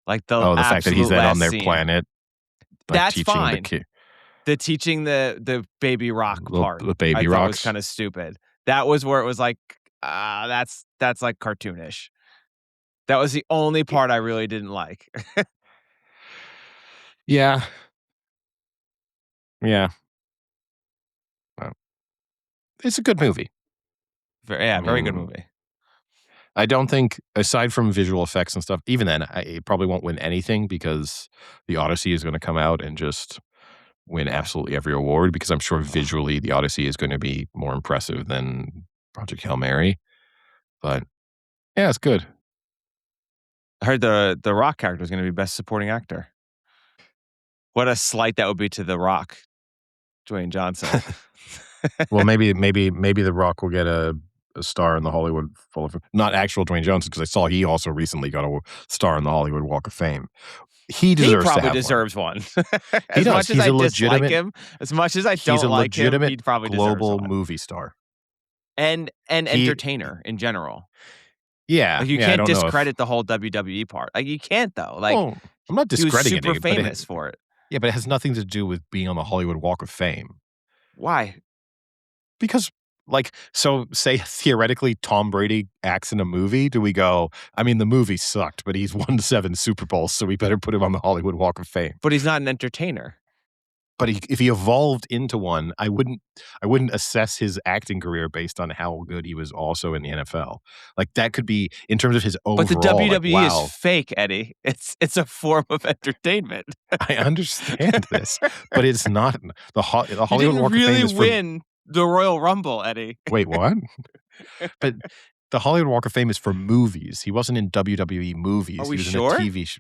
Like the fact that he's then on their scene. planet. Like, that's teaching fine. The teaching the baby rock part. The baby I thought rocks was kind of stupid. That was where it was like, that's like cartoonish. That was the only part I really didn't like. Yeah. Yeah. Well, it's a good movie. Very good movie. I don't think, aside from visual effects and stuff, even then, it probably won't win anything because The Odyssey is going to come out and just win absolutely every award, because I'm sure visually The Odyssey is going to be more impressive than Project Hail Mary. But yeah, it's good. I heard the Rock character is going to be Best Supporting Actor. What a slight that would be to The Rock, Dwayne Johnson. Well, maybe The Rock will get a star in the Hollywood not actual Dwayne Johnson, because I saw he also recently got a star in the Hollywood Walk of Fame. He probably deserves one. He does. Much as I dislike him, as much as I don't like him, he probably deserves one. Global movie star and entertainer in general. Yeah, Like, you yeah, I can't don't know if discredit the whole WWE part. Like, you can't, though. Like, well, I'm not he was discrediting super it, but famous for it. yeah, but it has nothing to do with being on the Hollywood Walk of Fame. Why? Because, like, so say theoretically Tom Brady acts in a movie, do we go, I mean, the movie sucked, but he's won 7 Super Bowls, so we better put him on the Hollywood Walk of Fame. But he's not an entertainer. But if he evolved into one, I wouldn't assess his acting career based on how good he was also in the NFL. Like, that could be in terms of his But the overall, like, WWE is wow, fake, Eddie. It's a form of entertainment. I understand this, but it's not the You Hollywood didn't Walk of Fame really is for win the Royal Rumble, Eddie. wait, what? But the Hollywood Walk of Fame is for movies. He wasn't in WWE movies. Are He we was in sure? a TV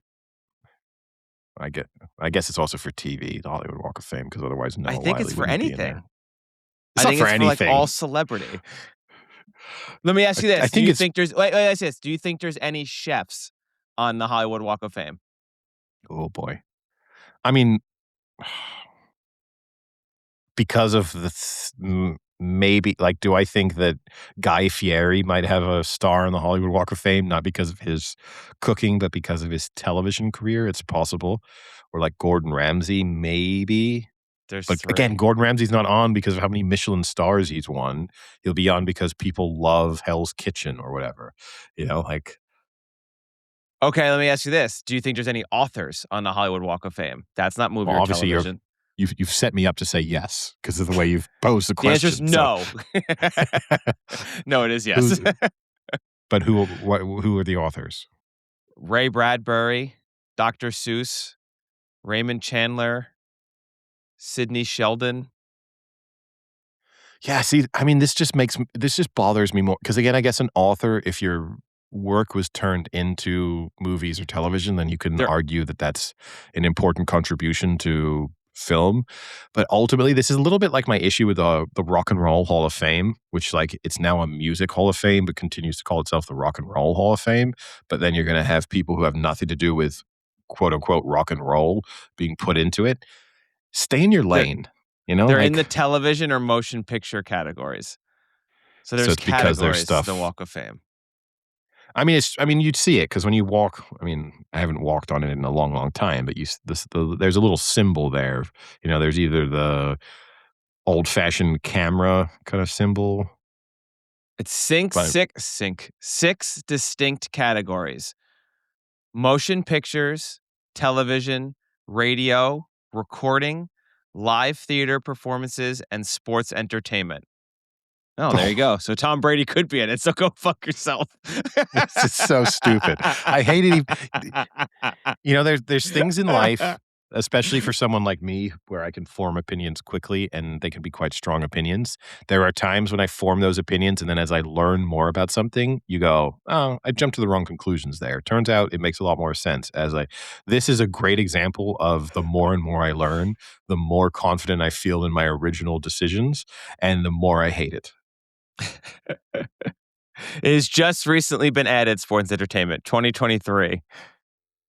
I guess it's also for TV, the Hollywood Walk of Fame, because otherwise Noah I think Wyle it's for wouldn't be in anything. there. I It's not think for it's for like anything. all celebrity. Let me ask you this. I Do think you it's think there's wait, ask this. Do you think there's any chefs on the Hollywood Walk of Fame? oh boy. I mean, because of maybe, like, do I think that Guy Fieri might have a star on the Hollywood Walk of Fame, not because of his cooking, but because of his television career? It's possible. Or like Gordon Ramsay, maybe. There's But 3. again, Gordon Ramsay's not on because of how many Michelin stars he's won. He'll be on because people love Hell's Kitchen or whatever. You know, like, Okay, let me ask you this. Do you think there's any authors on the Hollywood Walk of Fame? That's not movie well, or obviously television. you've set me up to say yes because of the way you've posed the The answer is question. So. no. No, it is yes. But who are the authors? Ray Bradbury, Dr. Seuss, Raymond Chandler, Sidney Sheldon. Yeah, see, I mean, this just bothers me more because again, I guess an author, if your work was turned into movies or television, then you can There- argue that that's an important contribution to film. But ultimately, this is a little bit like my issue with the Rock and Roll Hall of Fame, which, like, it's now a music Hall of Fame, but continues to call itself the Rock and Roll Hall of Fame. But then you're going to have people who have nothing to do with quote unquote rock and roll being put into it. Stay in your lane. You know, They're like, in the television or motion picture categories. So there's it's because there's categories stuff. to the Walk of Fame. I mean, you'd see it because when you walk. I mean, I haven't walked on it in a long, long time, but there's a little symbol there. You know, there's either the old-fashioned camera kind of symbol. It's six distinct categories: motion pictures, television, radio, recording, live theater performances, and sports entertainment. Oh, there you go. So Tom Brady could be in it. So go fuck yourself. This is so stupid. I hate it. You know, there's things in life, especially for someone like me, where I can form opinions quickly and they can be quite strong opinions. There are times when I form those opinions and then as I learn more about something, you go, oh, I jumped to the wrong conclusions there. Turns out it makes a lot more sense this is a great example of the more and more I learn, the more confident I feel in my original decisions and the more I hate it. It has just recently been added, Sports Entertainment 2023.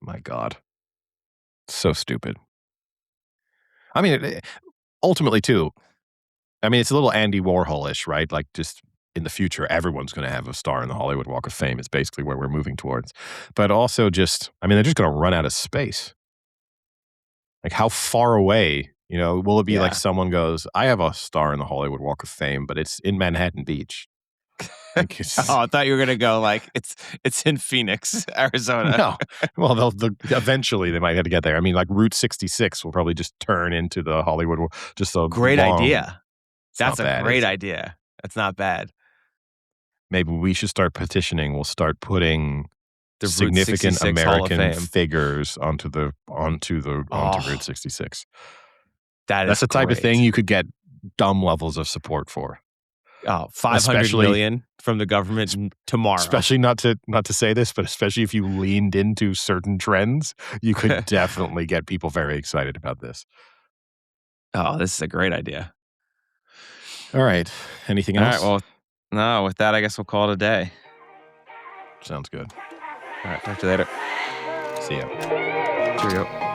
My God. So stupid. I mean, ultimately, too, I mean, it's a little Andy Warhol-ish, right? Like, just in the future, everyone's going to have a star in the Hollywood Walk of Fame. It's basically where we're moving towards. But also just, I mean, they're just going to run out of space. Like, how far away, you know, will it be like someone goes, I have a star in the Hollywood Walk of Fame, but it's in Manhattan Beach. Like, I thought you were gonna go like it's in Phoenix, Arizona. No, well, eventually they might have to get there. I mean, like Route 66 will probably just turn into the Hollywood. Just a great long, idea. That's a bad, great idea. That's not bad. Maybe we should start petitioning. We'll start putting The significant Route 66 Hall of American Fame. figures onto Route 66. That's the type of thing you could get dumb levels of support for. Oh, 500 million from the government tomorrow. Especially not to say this, but especially if you leaned into certain trends, you could definitely get people very excited about this. Oh, this is a great idea. All right. Anything else? All right. Well, no, with that, I guess we'll call it a day. Sounds good. All right. Talk to you later. See ya. Cheerio.